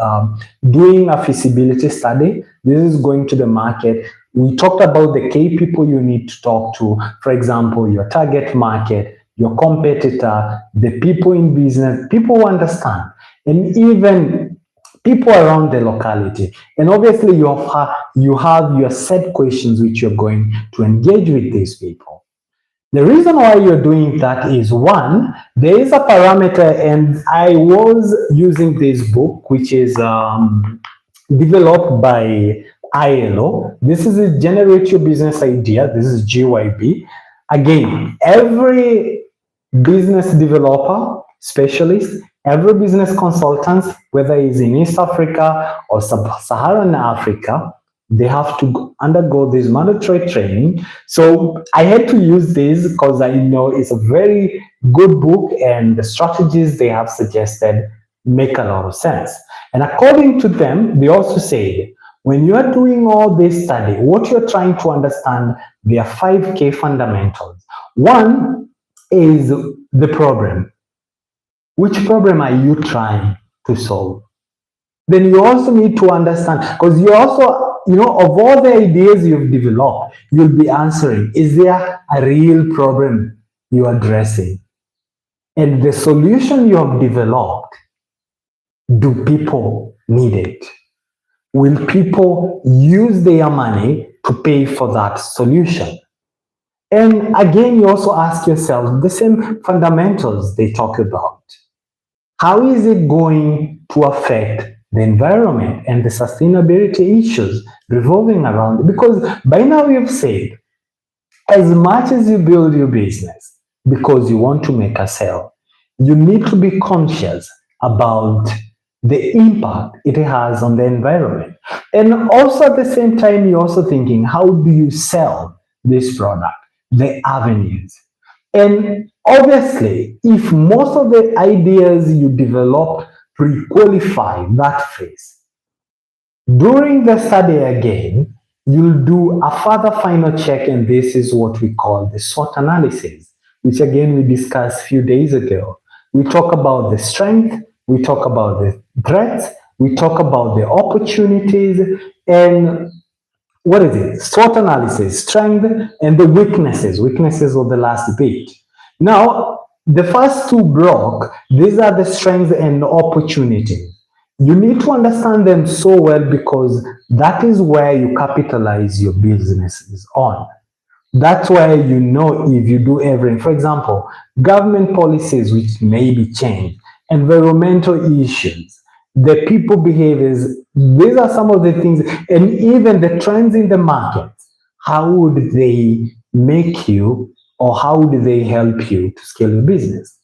doing a feasibility study. This is going to the market. We talked about the key people you need to talk to. For example, your target market, your competitor, the people in business, people who understand, and even people around the locality. And obviously, you have your set questions which you're going to engage with these people. The reason why you're doing that is, one, there is a parameter, and I was using this book, which is developed by ILO. This is a Generate Your Business Idea. This is GYB. Again, every business developer, specialist, every business consultant, whether it's in East Africa or Sub-Saharan Africa, they have to undergo this mandatory training. So I had to use this because I know it's a very good book and the strategies they have suggested make a lot of sense. And according to them, they also say, when you are doing all this study, what you're trying to understand, there are 5 key fundamentals. One is the problem. Which problem are you trying to solve? Then you also need to understand, because you also, of all the ideas you've developed, you'll be answering, is there a real problem you're addressing? And the solution you have developed, do people need it? Will people use their money to pay for that solution. And again, you also ask yourself the same fundamentals they talk about. How is it going to affect the environment and the sustainability issues revolving around it? Because by now you've said, as much as you build your business because you want to make a sale, you need to be conscious about the impact it has on the environment. And also at the same time, you're also thinking, how do you sell this product? The avenues. And obviously, if most of the ideas you develop pre-qualify that phase, during the study again, you'll do a further final check, and this is what we call the SWOT analysis, which again we discussed a few days ago. We talk about the strength, we talk about the threats, we talk about the opportunities, and what is it? SWOT analysis, strength, and the weaknesses. Weaknesses of the last bit. Now, the first two blocks, these are the strengths and opportunities. You need to understand them so well because that is where you capitalize your businesses on. That's where you know if you do everything. For example, government policies which may be changed, environmental issues, the people behaviors, these are some of the things, and even the trends in the market. How would they make you, or how would they help you to scale your business?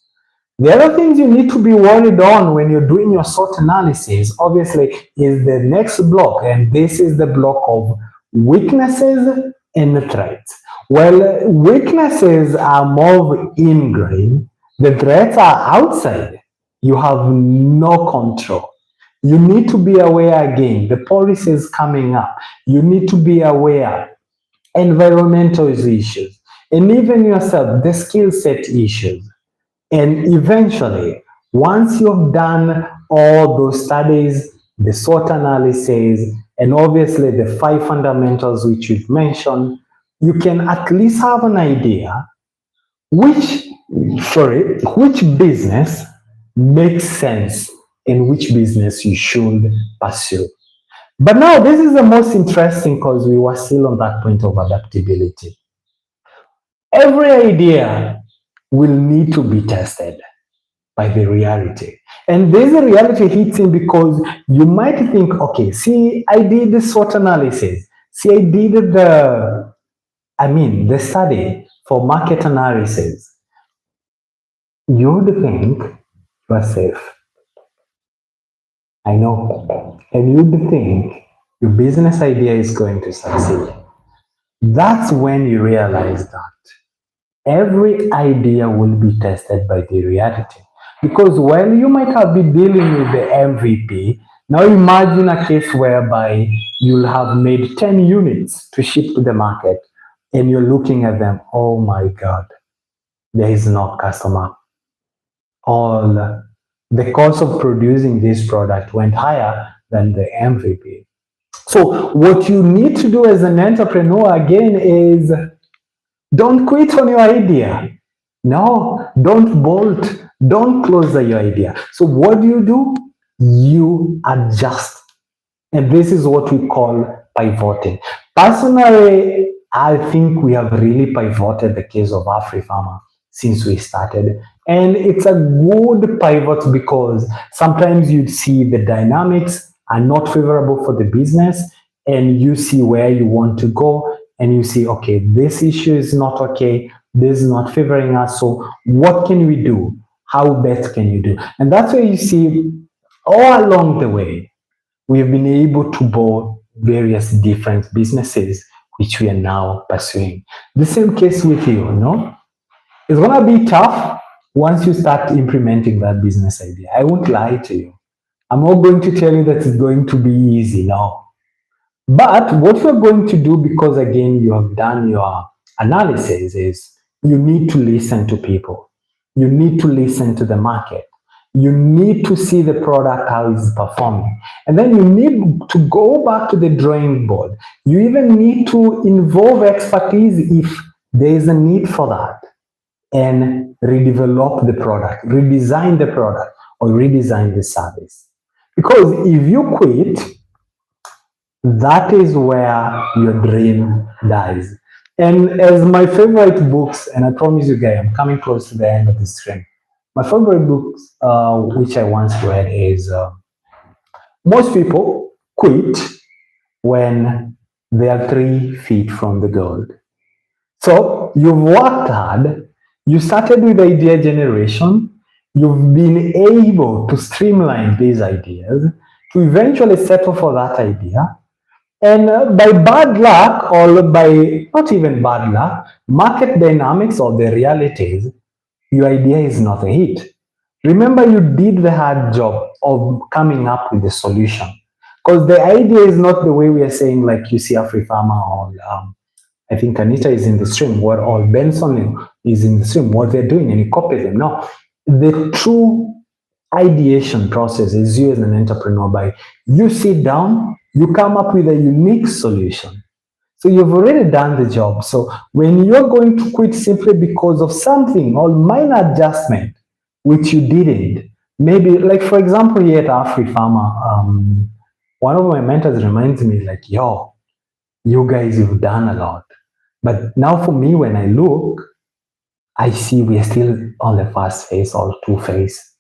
The other things you need to be worried on when you're doing your SWOT analysis, obviously, is the next block, and this is the block of weaknesses and threats. Well, weaknesses are more ingrained, the threats are outside. You have no control. You need to be aware again, the policies coming up. You need to be aware environmental issues, and even yourself, the skill set issues. And eventually, once you've done all those studies, the SWOT analysis, and obviously the 5 fundamentals which you've mentioned, you can at least have an idea which business makes sense and which business you should pursue. But now this is the most interesting because we were still on that point of adaptability. Every idea will need to be tested by the reality. And this reality hits in because you might think, okay, see, I did the SWOT analysis. See, I did the study for market analysis. You would think you are safe. I know. And you would think your business idea is going to succeed. That's when you realize that every idea will be tested by the reality. Because while you might have been dealing with the MVP, now imagine a case whereby you'll have made 10 units to ship to the market and you're looking at them, oh my God, there is no customer. All the cost of producing this product went higher than the MVP. So what you need to do as an entrepreneur again is don't quit on your idea. No, don't bolt. Don't close your idea. So what do? You adjust. And this is what we call pivoting. Personally, I think we have really pivoted the case of Afrifama since we started. And it's a good pivot because sometimes you'd see the dynamics are not favorable for the business and you see where you want to go and you see, okay, this issue is not okay. This is not favoring us. So what can we do? How best can you do? And that's where you see all along the way, we've been able to build various different businesses, which we are now pursuing. The same case with you, no? It's going to be tough once you start implementing that business idea. I won't lie to you. I'm not going to tell you that it's going to be easy, no. But what you're going to do, because again, you have done your analysis, is you need to listen to people. You need to listen to the market. You need to see the product, how it's performing. And then you need to go back to the drawing board. You even need to involve expertise if there is a need for that. And redevelop the product, redesign the product, or redesign the service. Because if you quit, that is where your dream dies. And as my favorite books, and I promise you guys, I'm coming close to the end of this stream. My favorite books, which I once read, is most people quit when they are 3 feet from the goal. So you've worked hard, you started with idea generation, you've been able to streamline these ideas to eventually settle for that idea. And by bad luck, or by not even bad luck, market dynamics or the realities, your idea is not a hit. Remember, you did the hard job of coming up with the solution. Because the idea is not the way we are saying, like you see Afrifama or I think Anita is in the stream, or Benson is in the stream, what they're doing, and you copy them. No, the true ideation process is you as an entrepreneur. By you sit down, you come up with a unique solution. So you've already done the job. So when you're going to quit simply because of something or minor adjustment, which you didn't, maybe like for example here at Afrifama, one of my mentors reminds me like, yo, you guys, you've done a lot. But now for me, when I look, I see we are still on the first phase or 2 phase.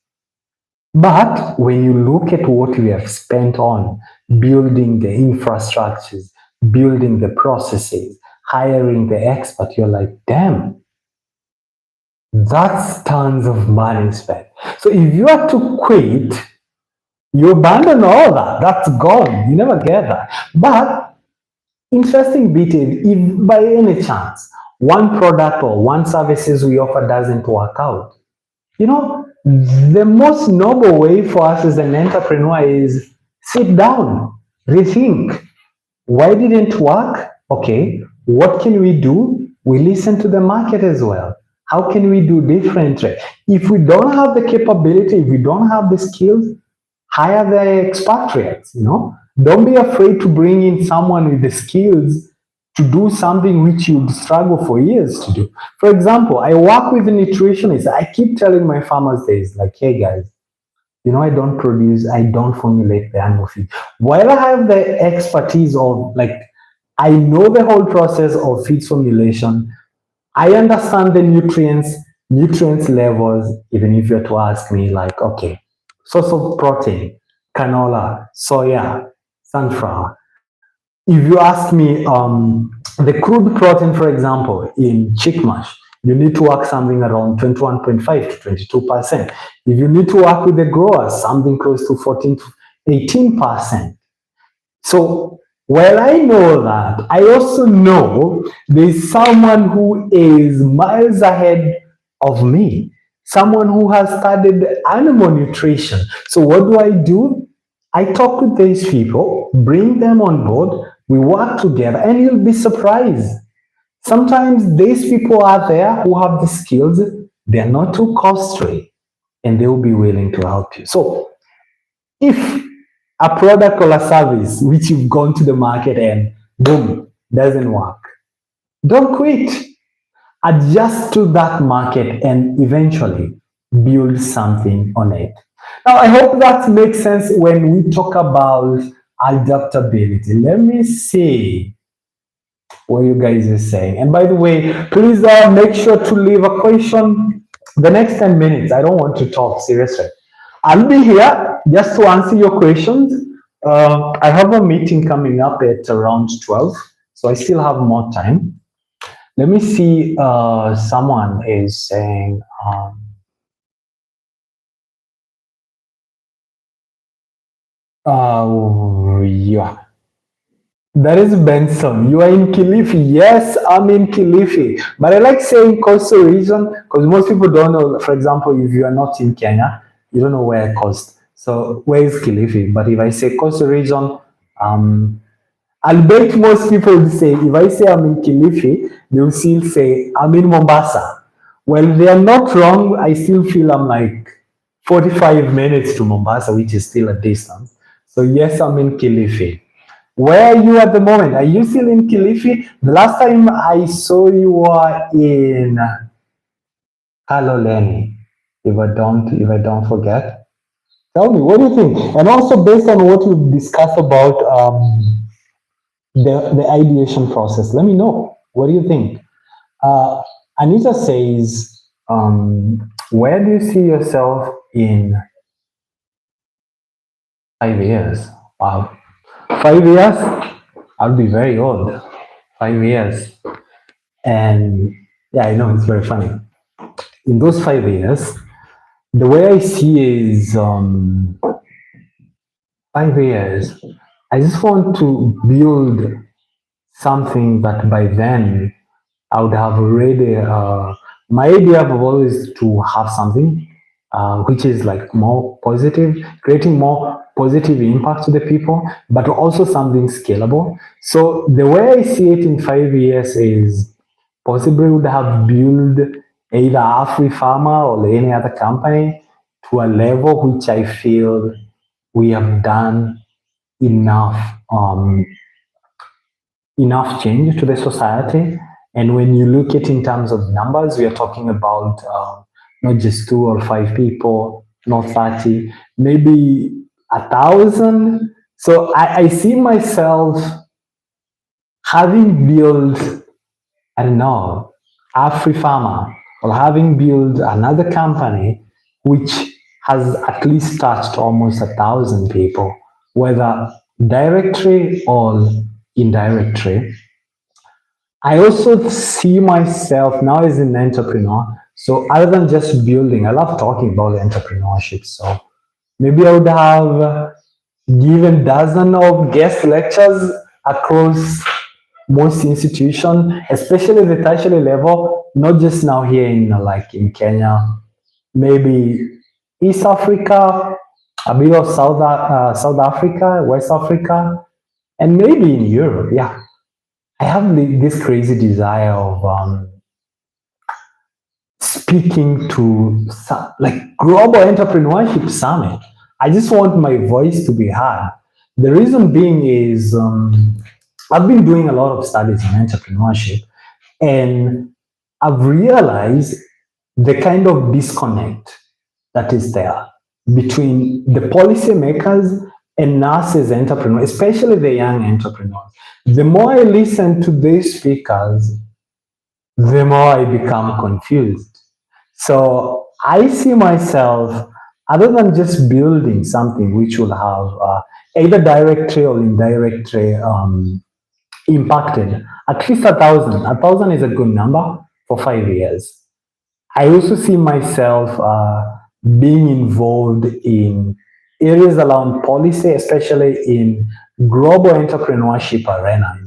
But when you look at what we have spent on building the infrastructures, building the processes, hiring the expert, you're like, damn, that's tons of money spent. So if you are to quit, you abandon all that. That's gone. You never get that. But interesting bit is, if by any chance one product or one services we offer doesn't work out, you know, the most noble way for us as an entrepreneur is sit down, rethink. Why didn't it work? Okay, what can we do? We listen to the market as well. How can we do differently? If we don't have the capability, if we don't have the skills, hire the expatriates, you know. Don't be afraid to bring in someone with the skills to do something which you'd struggle for years to do. For example, I work with a nutritionist. I keep telling my farmers this, like, hey guys, you know, I don't produce, I don't formulate the animal feed. While I have the expertise of, like, I know the whole process of feed formulation, I understand the nutrients levels, even if you're to ask me, like, okay, source of protein, canola, soya, sunflower. If you ask me, the crude protein, for example, in chick mash, you need to work something around 21.5 to 22%. If you need to work with the growers, something close to 14 to 18%. So while I know that, I also know there's someone who is miles ahead of me, someone who has studied animal nutrition. So what do? I talk with these people, bring them on board, we work together, and you'll be surprised. Sometimes these people are there who have the skills, they're not too costly, and they will be willing to help you. So if a product or a service which you've gone to the market and boom, doesn't work, don't quit. Adjust to that market and eventually build something on it. Now, I hope that makes sense when we talk about adaptability. Let me see what you guys are saying. And by the way, please make sure to leave a question the next 10 minutes. I don't want to talk, seriously. I'll be here just to answer your questions. I have a meeting coming up at around 12, so I still have more time. Let me see, someone is saying, yeah. That is Benson. You are in Kilifi. Yes, I'm in Kilifi. But I like saying coastal region because most people don't know. For example, if you are not in Kenya, you don't know where coast. So where is Kilifi? But if I say coastal region, I'll bet most people will say, if I say I'm in Kilifi, they will still say I'm in Mombasa. Well, they are not wrong. I still feel I'm like 45 minutes to Mombasa, which is still a distance. So yes, I'm in Kilifi. Where are you at the moment? Are you still in Kilifi? The last time I saw you were in Kaloleni, if I don't forget. Tell me, what do you think? And also based on what we've discussed about the ideation process. Let me know. What do you think? Anita says, where do you see yourself in 5 years? Wow. 5 years? I'll be very old. 5 years. And yeah, I know it's very funny. In those 5 years, the way I see is 5 years. I just want to build something that by then I would have already. My idea of always to have something which is like more positive, creating more positive impact to the people, but also something scalable. So the way I see it in 5 years is possibly would have built either Afrifama or any other company to a level which I feel we have done enough enough change to the society. And when you look at in terms of numbers, we are talking about not just 2 or 5 people, not 30, maybe 1,000. So I see myself having built, I don't know, Afrifama, or having built another company which has at least touched almost 1,000 people, whether directly or indirectly. I also see myself now as an entrepreneur. So other than just building, I love talking about entrepreneurship. So maybe I would have given dozen of guest lectures across most institutions, especially the tertiary level, not just now here in like in Kenya, maybe East Africa, a bit of South Africa, West Africa, and maybe in Europe. Yeah, I have this crazy desire of speaking to like global entrepreneurship summit. I just want my voice to be heard. The reason being is I've been doing a lot of studies in entrepreneurship, and I've realized the kind of disconnect that is there between the policymakers and us as entrepreneurs, especially the young entrepreneurs. The more I listen to these speakers, the more I become confused. So I see myself, other than just building something which will have either directly or indirectly impacted at least 1,000. 1,000 is a good number for 5 years. I also see myself being involved in areas around policy, especially in global entrepreneurship arena,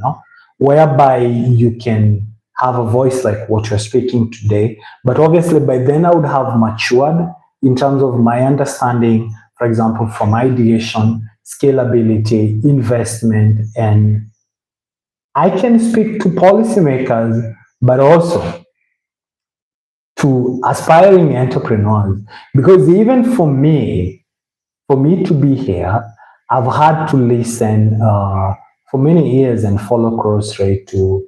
whereby you can have a voice like what you're speaking today. But obviously, by then I would have matured in terms of my understanding, for example, from ideation, scalability, investment, and I can speak to policymakers, but also to aspiring entrepreneurs. Because even for me to be here, I've had to listen for many years and follow cross-rate to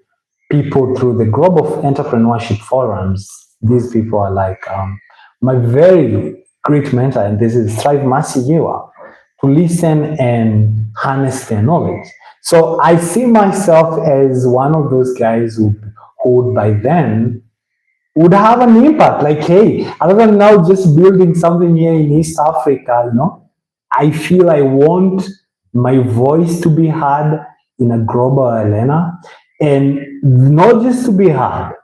people through the global entrepreneurship forums. These people are like my very great mentor, and this is Strive Masiyiwa, to listen and harness their knowledge. So I see myself as one of those guys who would by then would have an impact. Like, hey, other than now just building something here in East Africa, I feel I want my voice to be heard in a global arena, and not just to be heard,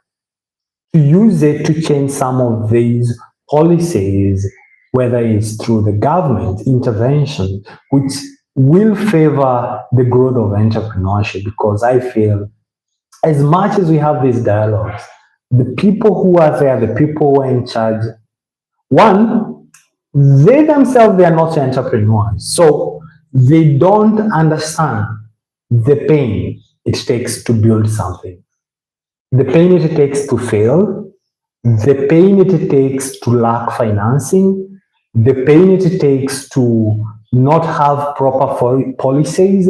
to use it to change some of these policies, whether it's through the government intervention, which will favor the growth of entrepreneurship. Because I feel as much as we have these dialogues, the people who are there, the people who are in charge, one, they themselves, they are not entrepreneurs. So they don't understand the pain it takes to build something, the pain it takes to fail, the pain it takes to lack financing, the pain it takes to not have proper policies.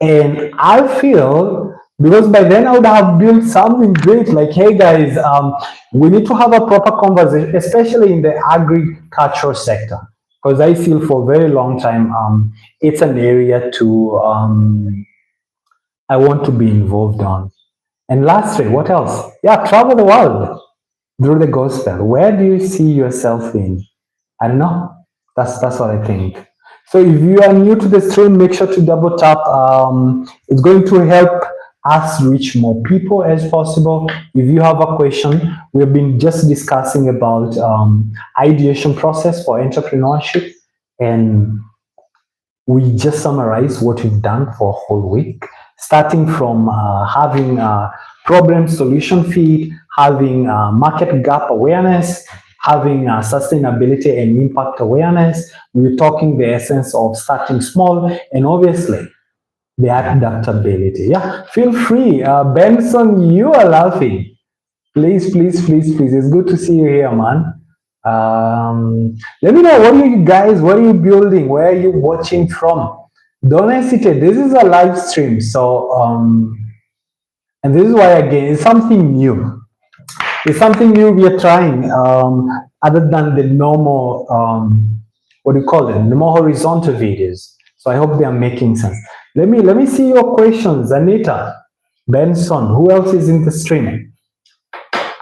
And I feel, because by then I would have built something great, like, hey guys, we need to have a proper conversation, especially in the agricultural sector, because I feel for a very long time it's an area to I want to be involved on. And lastly, what else? Yeah, travel the world through the gospel. Where do you see yourself in? I don't know. That's what I think. So if you are new to the stream, make sure to double tap. It's going to help us reach more people as possible. If you have a question, we've been just discussing about ideation process for entrepreneurship, and we just summarize what we've done for a whole week, starting from having a problem solution feed, having market gap awareness, having sustainability and impact awareness. We're talking the essence of starting small, and obviously the adaptability. Yeah, feel free. Benson, you are laughing. Please, please, please, please. It's good to see you here, man. Let me know, what are you building? Where are you watching from? Don't hesitate. This is a live stream. So, and this is why, again, it's something new. It's something new we are trying, other than the normal, what do you call them? The more horizontal videos. So I hope they are making sense. Let me see your questions. Anita, Benson, who else is in the stream?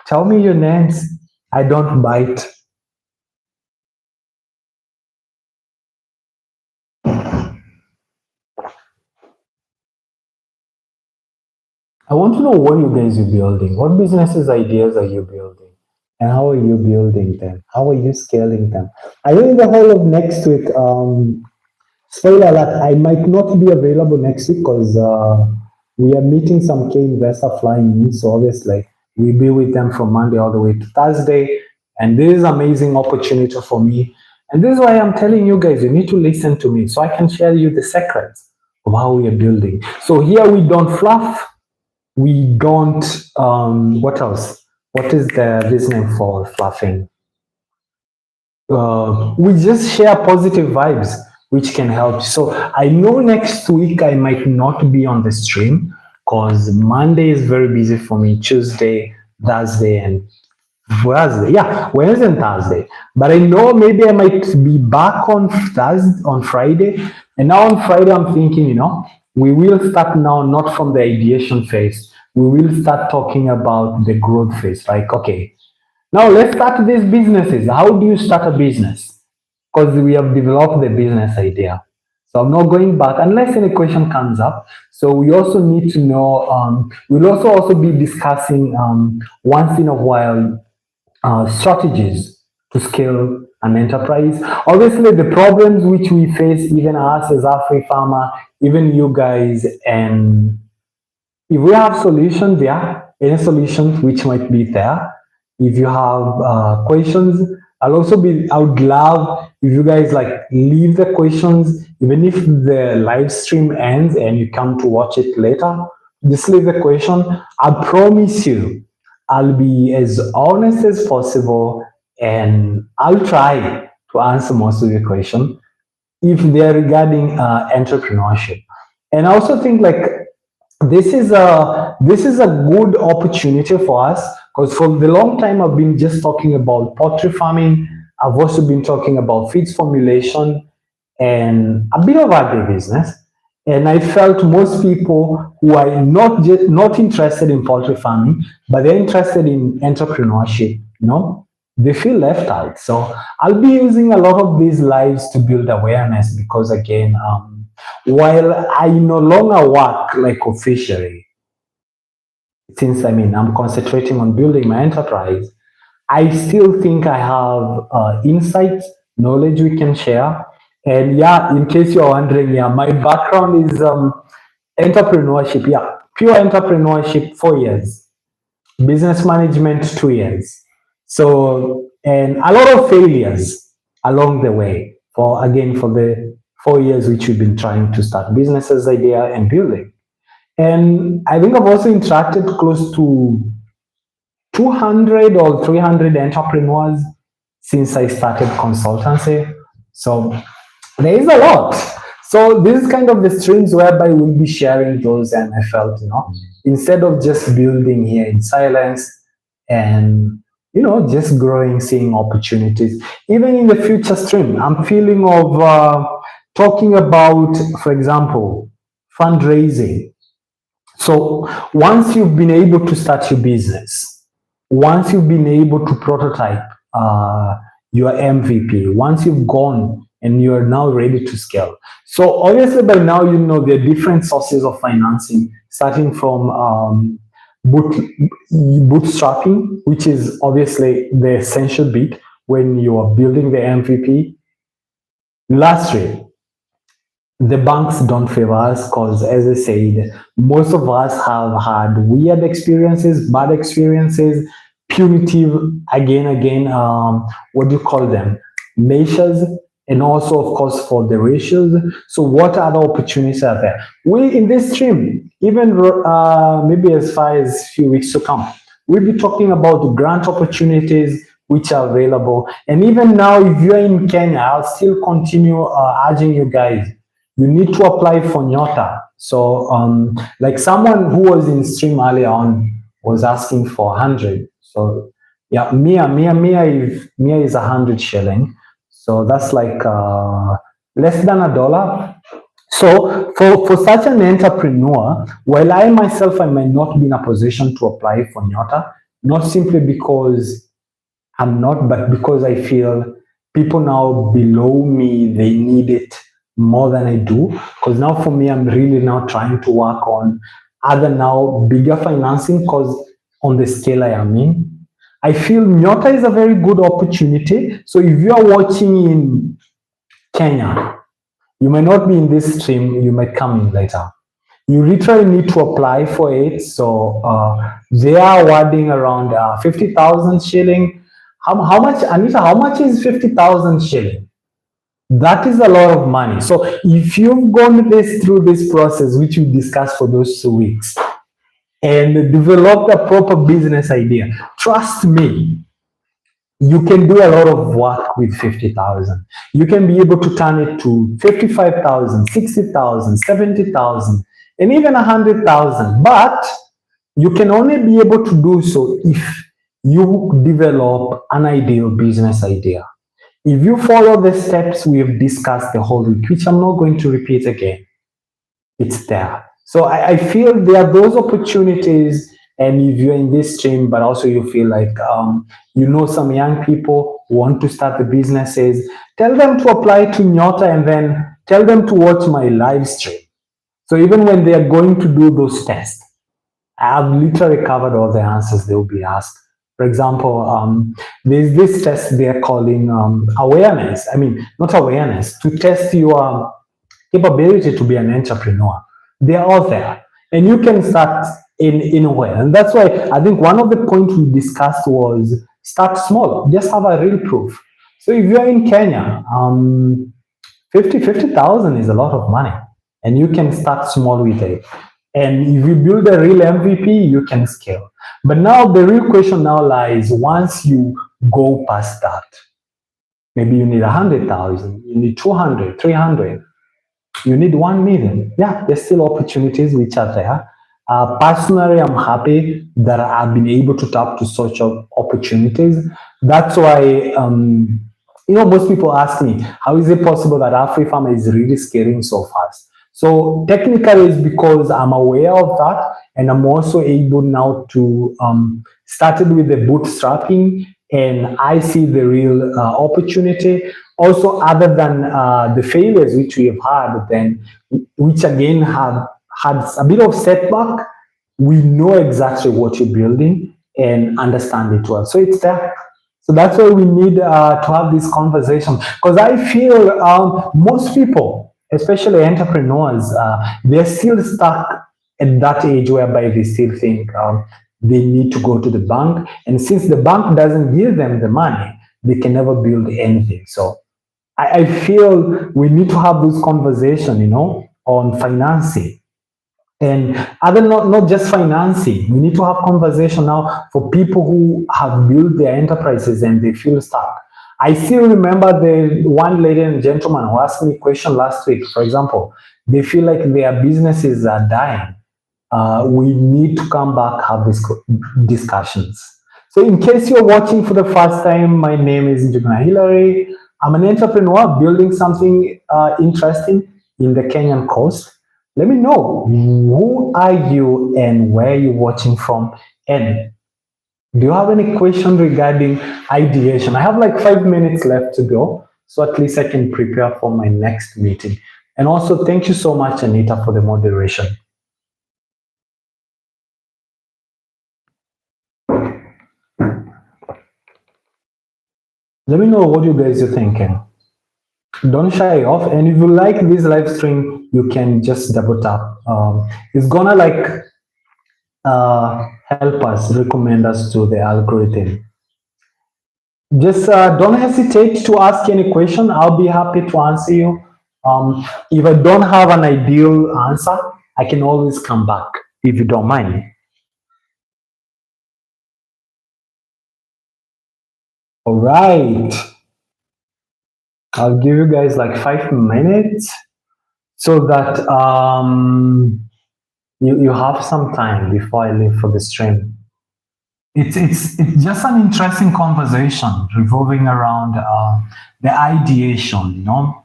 Tell me your names. I don't bite. I want to know what you guys are building. What businesses ideas are you building? And how are you building them? How are you scaling them? I know in the whole of next week, spoiler alert, I might not be available next week because we are meeting some K investor flying in. So obviously, we'll be with them from Monday all the way to Thursday. And this is an amazing opportunity for me. And this is why I'm telling you guys, you need to listen to me so I can share you the secrets of how we are building. So here we don't fluff. We don't, what else? What is the reasoning for fluffing? We just share positive vibes, which can help. So I know next week I might not be on the stream because Monday is very busy for me, Tuesday, Thursday, and Wednesday. Yeah, Wednesday and Thursday. But I know maybe I might be back on Thursday, on Friday. And now on Friday, I'm thinking, we will start now, not from the ideation phase. We will start talking about the growth phase. Like, okay, now let's start these businesses. How do you start a business? Because we have developed the business idea. So I'm not going back unless any question comes up. So we also need to know, we'll also be discussing once in a while strategies to scale an enterprise. Obviously, the problems which we face, even us as Afrifama, even you guys, and if we have solutions there, any solutions which might be there. If you have questions, I would love if you guys leave the questions, even if the live stream ends and you come to watch it later, just leave the question. I promise you, I'll be as honest as possible and I'll try to answer most of your question if they're regarding entrepreneurship. And I also think this is a good opportunity for us because for the long time I've been just talking about poultry farming. I've also been talking about feeds formulation and a bit of agribusiness. And I felt most people who are not interested in poultry farming, but they're interested in entrepreneurship, they feel left out. So I'll be using a lot of these lives to build awareness because again, while I no longer work officially, since I'm concentrating on building my enterprise, I still think I have insights, knowledge we can share. And yeah, in case you're wondering, yeah, my background is entrepreneurship. Yeah, pure entrepreneurship, 4 years. Business management, 2 years. So, and a lot of failures along the way for the 4 years which we've been trying to start businesses idea and building. And I think I've also interacted close to 200 or 300 entrepreneurs since I started consultancy. So there is a lot. So this is kind of the streams whereby we'll be sharing those, and I felt, instead of just building here in silence and just growing, seeing opportunities, even in the future stream, I'm feeling of talking about, for example, fundraising. So once you've been able to start your business, once you've been able to prototype your MVP, once you've gone and you are now ready to scale. So obviously by now you know there are different sources of financing, starting from bootstrapping, which is obviously the essential bit when you are building the MVP. Lastly, the banks don't favor us because, as I said, most of us have had weird experiences, bad experiences, punitive, what do you call them? Measures, and also, of course, for the ratios. So, what other opportunities are there? We, in this stream, even maybe as far as a few weeks to come, we'll be talking about the grant opportunities which are available. And even now, if you're in Kenya, I'll still continue urging you guys, you need to apply for Nyota. So, like someone who was in stream earlier on was asking for 100. So, yeah, Mia is 100 shilling. So that's like less than $1. So for such an entrepreneur, while I myself, I might not be in a position to apply for Nyota, not simply because I'm not, but because I feel people now below me, they need it more than I do. Because now for me, I'm really now trying to work on other now bigger financing because on the scale I am in. I feel Nyota is a very good opportunity. So if you are watching in Kenya, you may not be in this stream, you might come in later. You literally need to apply for it. So they are awarding around 50,000 shilling. How much, Anita, how much is 50,000 shilling? That is a lot of money. So if you've gone through this process, which we discussed for those 2 weeks, and developed a proper business idea, trust me, you can do a lot of work with 50,000. You can be able to turn it to 55,000, 60,000, 70,000, and even 100,000. But you can only be able to do so if you develop an ideal business idea. If you follow the steps we have discussed the whole week, which I'm not going to repeat again, it's there. So I feel there are those opportunities, and if you're in this stream, but also you feel like you know some young people who want to start the businesses, tell them to apply to Nyota and then tell them to watch my live stream. So even when they are going to do those tests, I've literally covered all the answers they will be asked. For example, there's this test they're calling awareness. I mean, not awareness, to test your capability to be an entrepreneur. They're all there. And you can start in a way. And that's why I think one of the points we discussed was start small, just have a real proof. So if you're in Kenya, 50,000 is a lot of money, and you can start small with it. And if you build a real MVP, you can scale. But now the real question now lies, once you go past that, maybe you need 100,000, you need 200, 300, you need 1 million. Yeah, there's still opportunities which are there. Personally, I'm happy that I've been able to tap to such opportunities. That's why, most people ask me, how is it possible that Afrifama is really scaling so fast? So technically it's because I'm aware of that, and I'm also able now to started with the bootstrapping, and I see the real opportunity. Also, other than the failures which we have had, then which again have had a bit of setback, we know exactly what you're building and understand it well. So it's there. So that's why we need to have this conversation, because I feel most people, especially entrepreneurs, they're still stuck at that age whereby they still think they need to go to the bank. And since the bank doesn't give them the money, they can never build anything. So I feel we need to have this conversation, on financing. And other not just financing, we need to have conversation now for people who have built their enterprises and they feel stuck. I still remember the one lady and gentleman who asked me a question last week. For example, they feel like their businesses are dying. We need to come back, have these discussions. So in case you're watching for the first time, my name is Njuguna Hilary. I'm an entrepreneur building something interesting in the Kenyan coast. Let me know, who are you and where you're watching from, and do you have any question regarding ideation? I have like 5 minutes left to go, so at least I can prepare for my next meeting. And also, thank you so much, Anita, for the moderation. Let me know what you guys are thinking. Don't shy off. And if you like this live stream, you can just double tap. It's gonna like help us, recommend us to the algorithm. Just don't hesitate to ask any question. I'll be happy to answer you. If I don't have an ideal answer, I can always come back if you don't mind. All right. I'll give you guys like 5 minutes so that you have some time before I leave for the stream. It's just an interesting conversation revolving around the ideation, you know,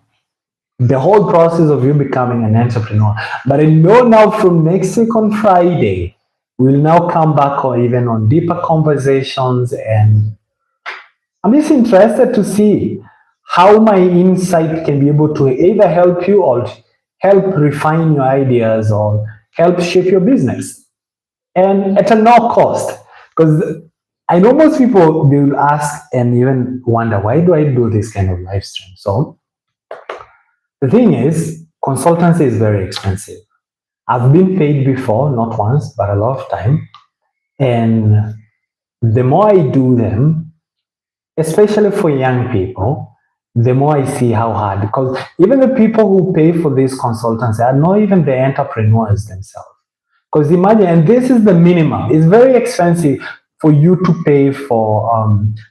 the whole process of you becoming an entrepreneur. But I know now from next week on Friday, we'll now come back or even on deeper conversations, and I'm just interested to see how my insight can be able to either help you or help refine your ideas or help shape your business, and at a no cost. Because I know most people, they will ask and even wonder, why do I do this kind of live stream? So the thing is, consultancy is very expensive. I've been paid before, not once, but a lot of time. And the more I do them, especially for young people, the more I see how hard, because even the people who pay for these consultancy are not even the entrepreneurs themselves. Because imagine, and this is the minimum, it's very expensive for you to pay for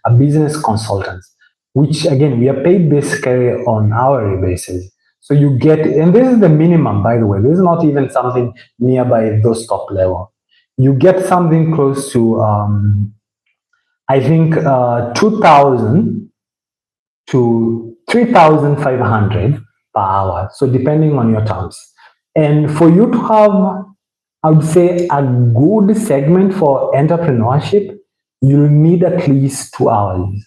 a business consultant, which again, we are paid basically on hourly basis. So you get, and this is the minimum, by the way, this is not even something nearby those top level. You get something close to, I think, 2,000 to 3,500 per hour. So depending on your terms. And for you to have, I would say, a good segment for entrepreneurship, you'll need at least 2 hours,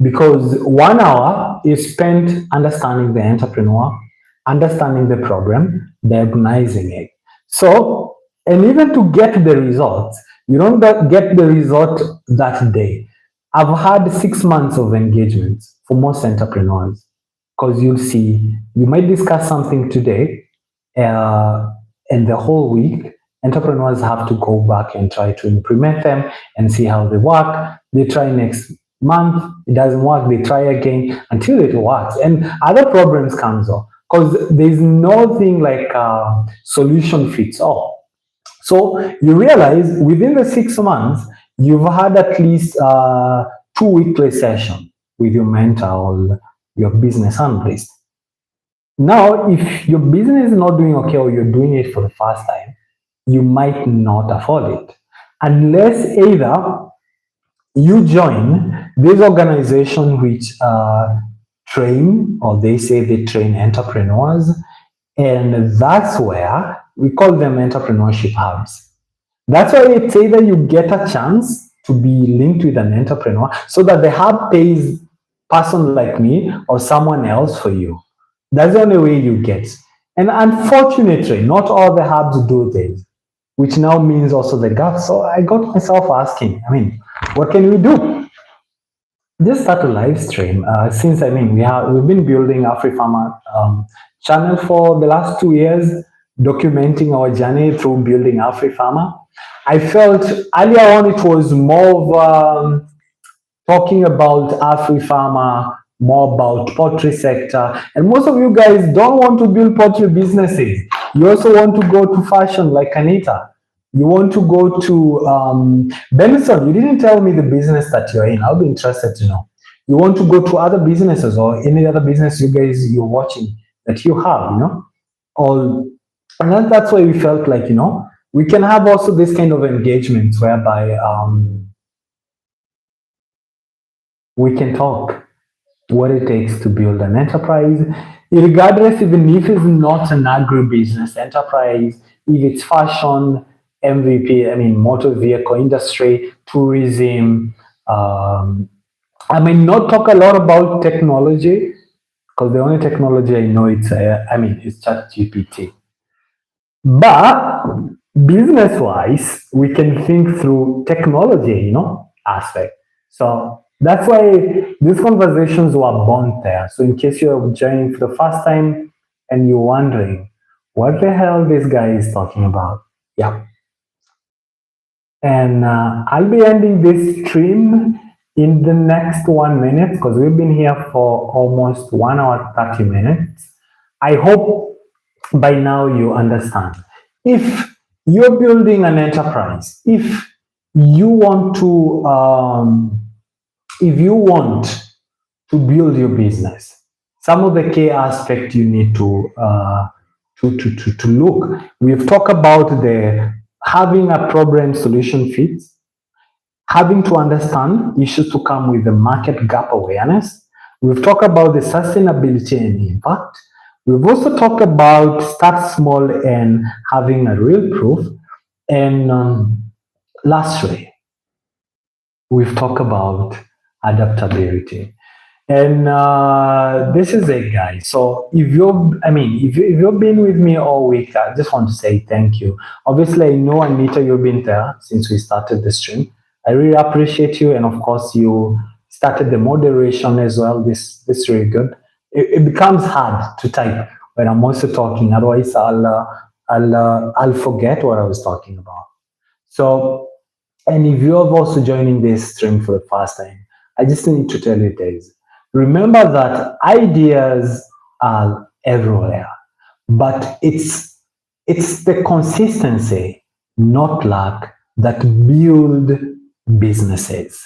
because 1 hour is spent understanding the entrepreneur, understanding the problem, diagnosing it. So, and even to get the results, you don't get the result that day. I've had 6 months of engagement for most entrepreneurs, because you'll see, you might discuss something today, and the whole week, entrepreneurs have to go back and try to implement them and see how they work. They try next month, it doesn't work, they try again until it works. And other problems comes up, because there's nothing like solution fits all. So you realize within the 6 months, you've had at least 2 weekly sessions with your mentor or your business analyst. Now, if your business is not doing okay, or you're doing it for the first time, you might not afford it, unless either you join this organization which train, or they say they train entrepreneurs, and that's where we call them entrepreneurship hubs. That's why it's either you get a chance to be linked with an entrepreneur, so that the hub pays person like me or someone else for you. That's the only way you get. And unfortunately, not all the hubs do this, which now means also the gap. So I got myself asking, what can we do? Just start a live stream. Since we've been building Afrifama channel for the last 2 years, documenting our journey through building Afrifama. I felt earlier on it was more of talking about Afrifama, more about poultry sector. And most of you guys don't want to build poultry businesses. You also want to go to fashion like Anita. You want to go to Benson. You didn't tell me the business that you're in. I'll be interested to know. You want to go to other businesses or any other business you guys you're watching that you have, All, and that's why we felt like, we can have also this kind of engagements whereby we can talk. what it takes to build an enterprise, regardless, even if it's not an agribusiness enterprise, if it's fashion, MVP, I mean, motor vehicle industry, tourism. I may not talk a lot about technology because the only technology I know it's ChatGPT. But business-wise, we can think through technology, aspect. So that's why these conversations were born there. So in case you're joining for the first time and you're wondering what the hell this guy is talking about, yeah. And I'll be ending this stream in the next 1 minute because we've been here for almost 1 hour 30 minutes. I hope by now you understand. If you're building an enterprise, if you want to build your business, some of the key aspects you need to look. We've talked about the having a problem solution fit, having to understand issues to come with the market gap awareness. We've talked about the sustainability and impact. We've also talked about start small and having a real proof. And lastly, we've talked about adaptability. And this is it, guys. So if you've been with me all week, I just want to say thank you. Obviously, I know, Anita, you've been there since we started the stream. I really appreciate you, and of course, you started the moderation as well. This is really good. It becomes hard to type when I'm also talking. Otherwise, I'll forget what I was talking about. So, and if you're also joining this stream for the first time, I just need to tell you this. Remember that ideas are everywhere, but it's the consistency, not luck, that build businesses.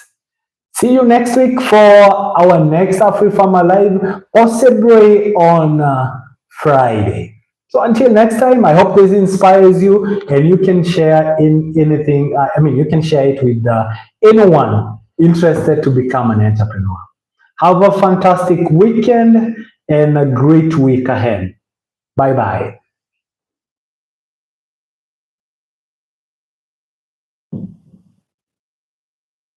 See you next week for our next Afrifama Live, possibly on Friday. So until next time, I hope this inspires you and you can share anything. You can share it with anyone interested to become an entrepreneur. Have a fantastic weekend and a great week ahead. Bye-bye.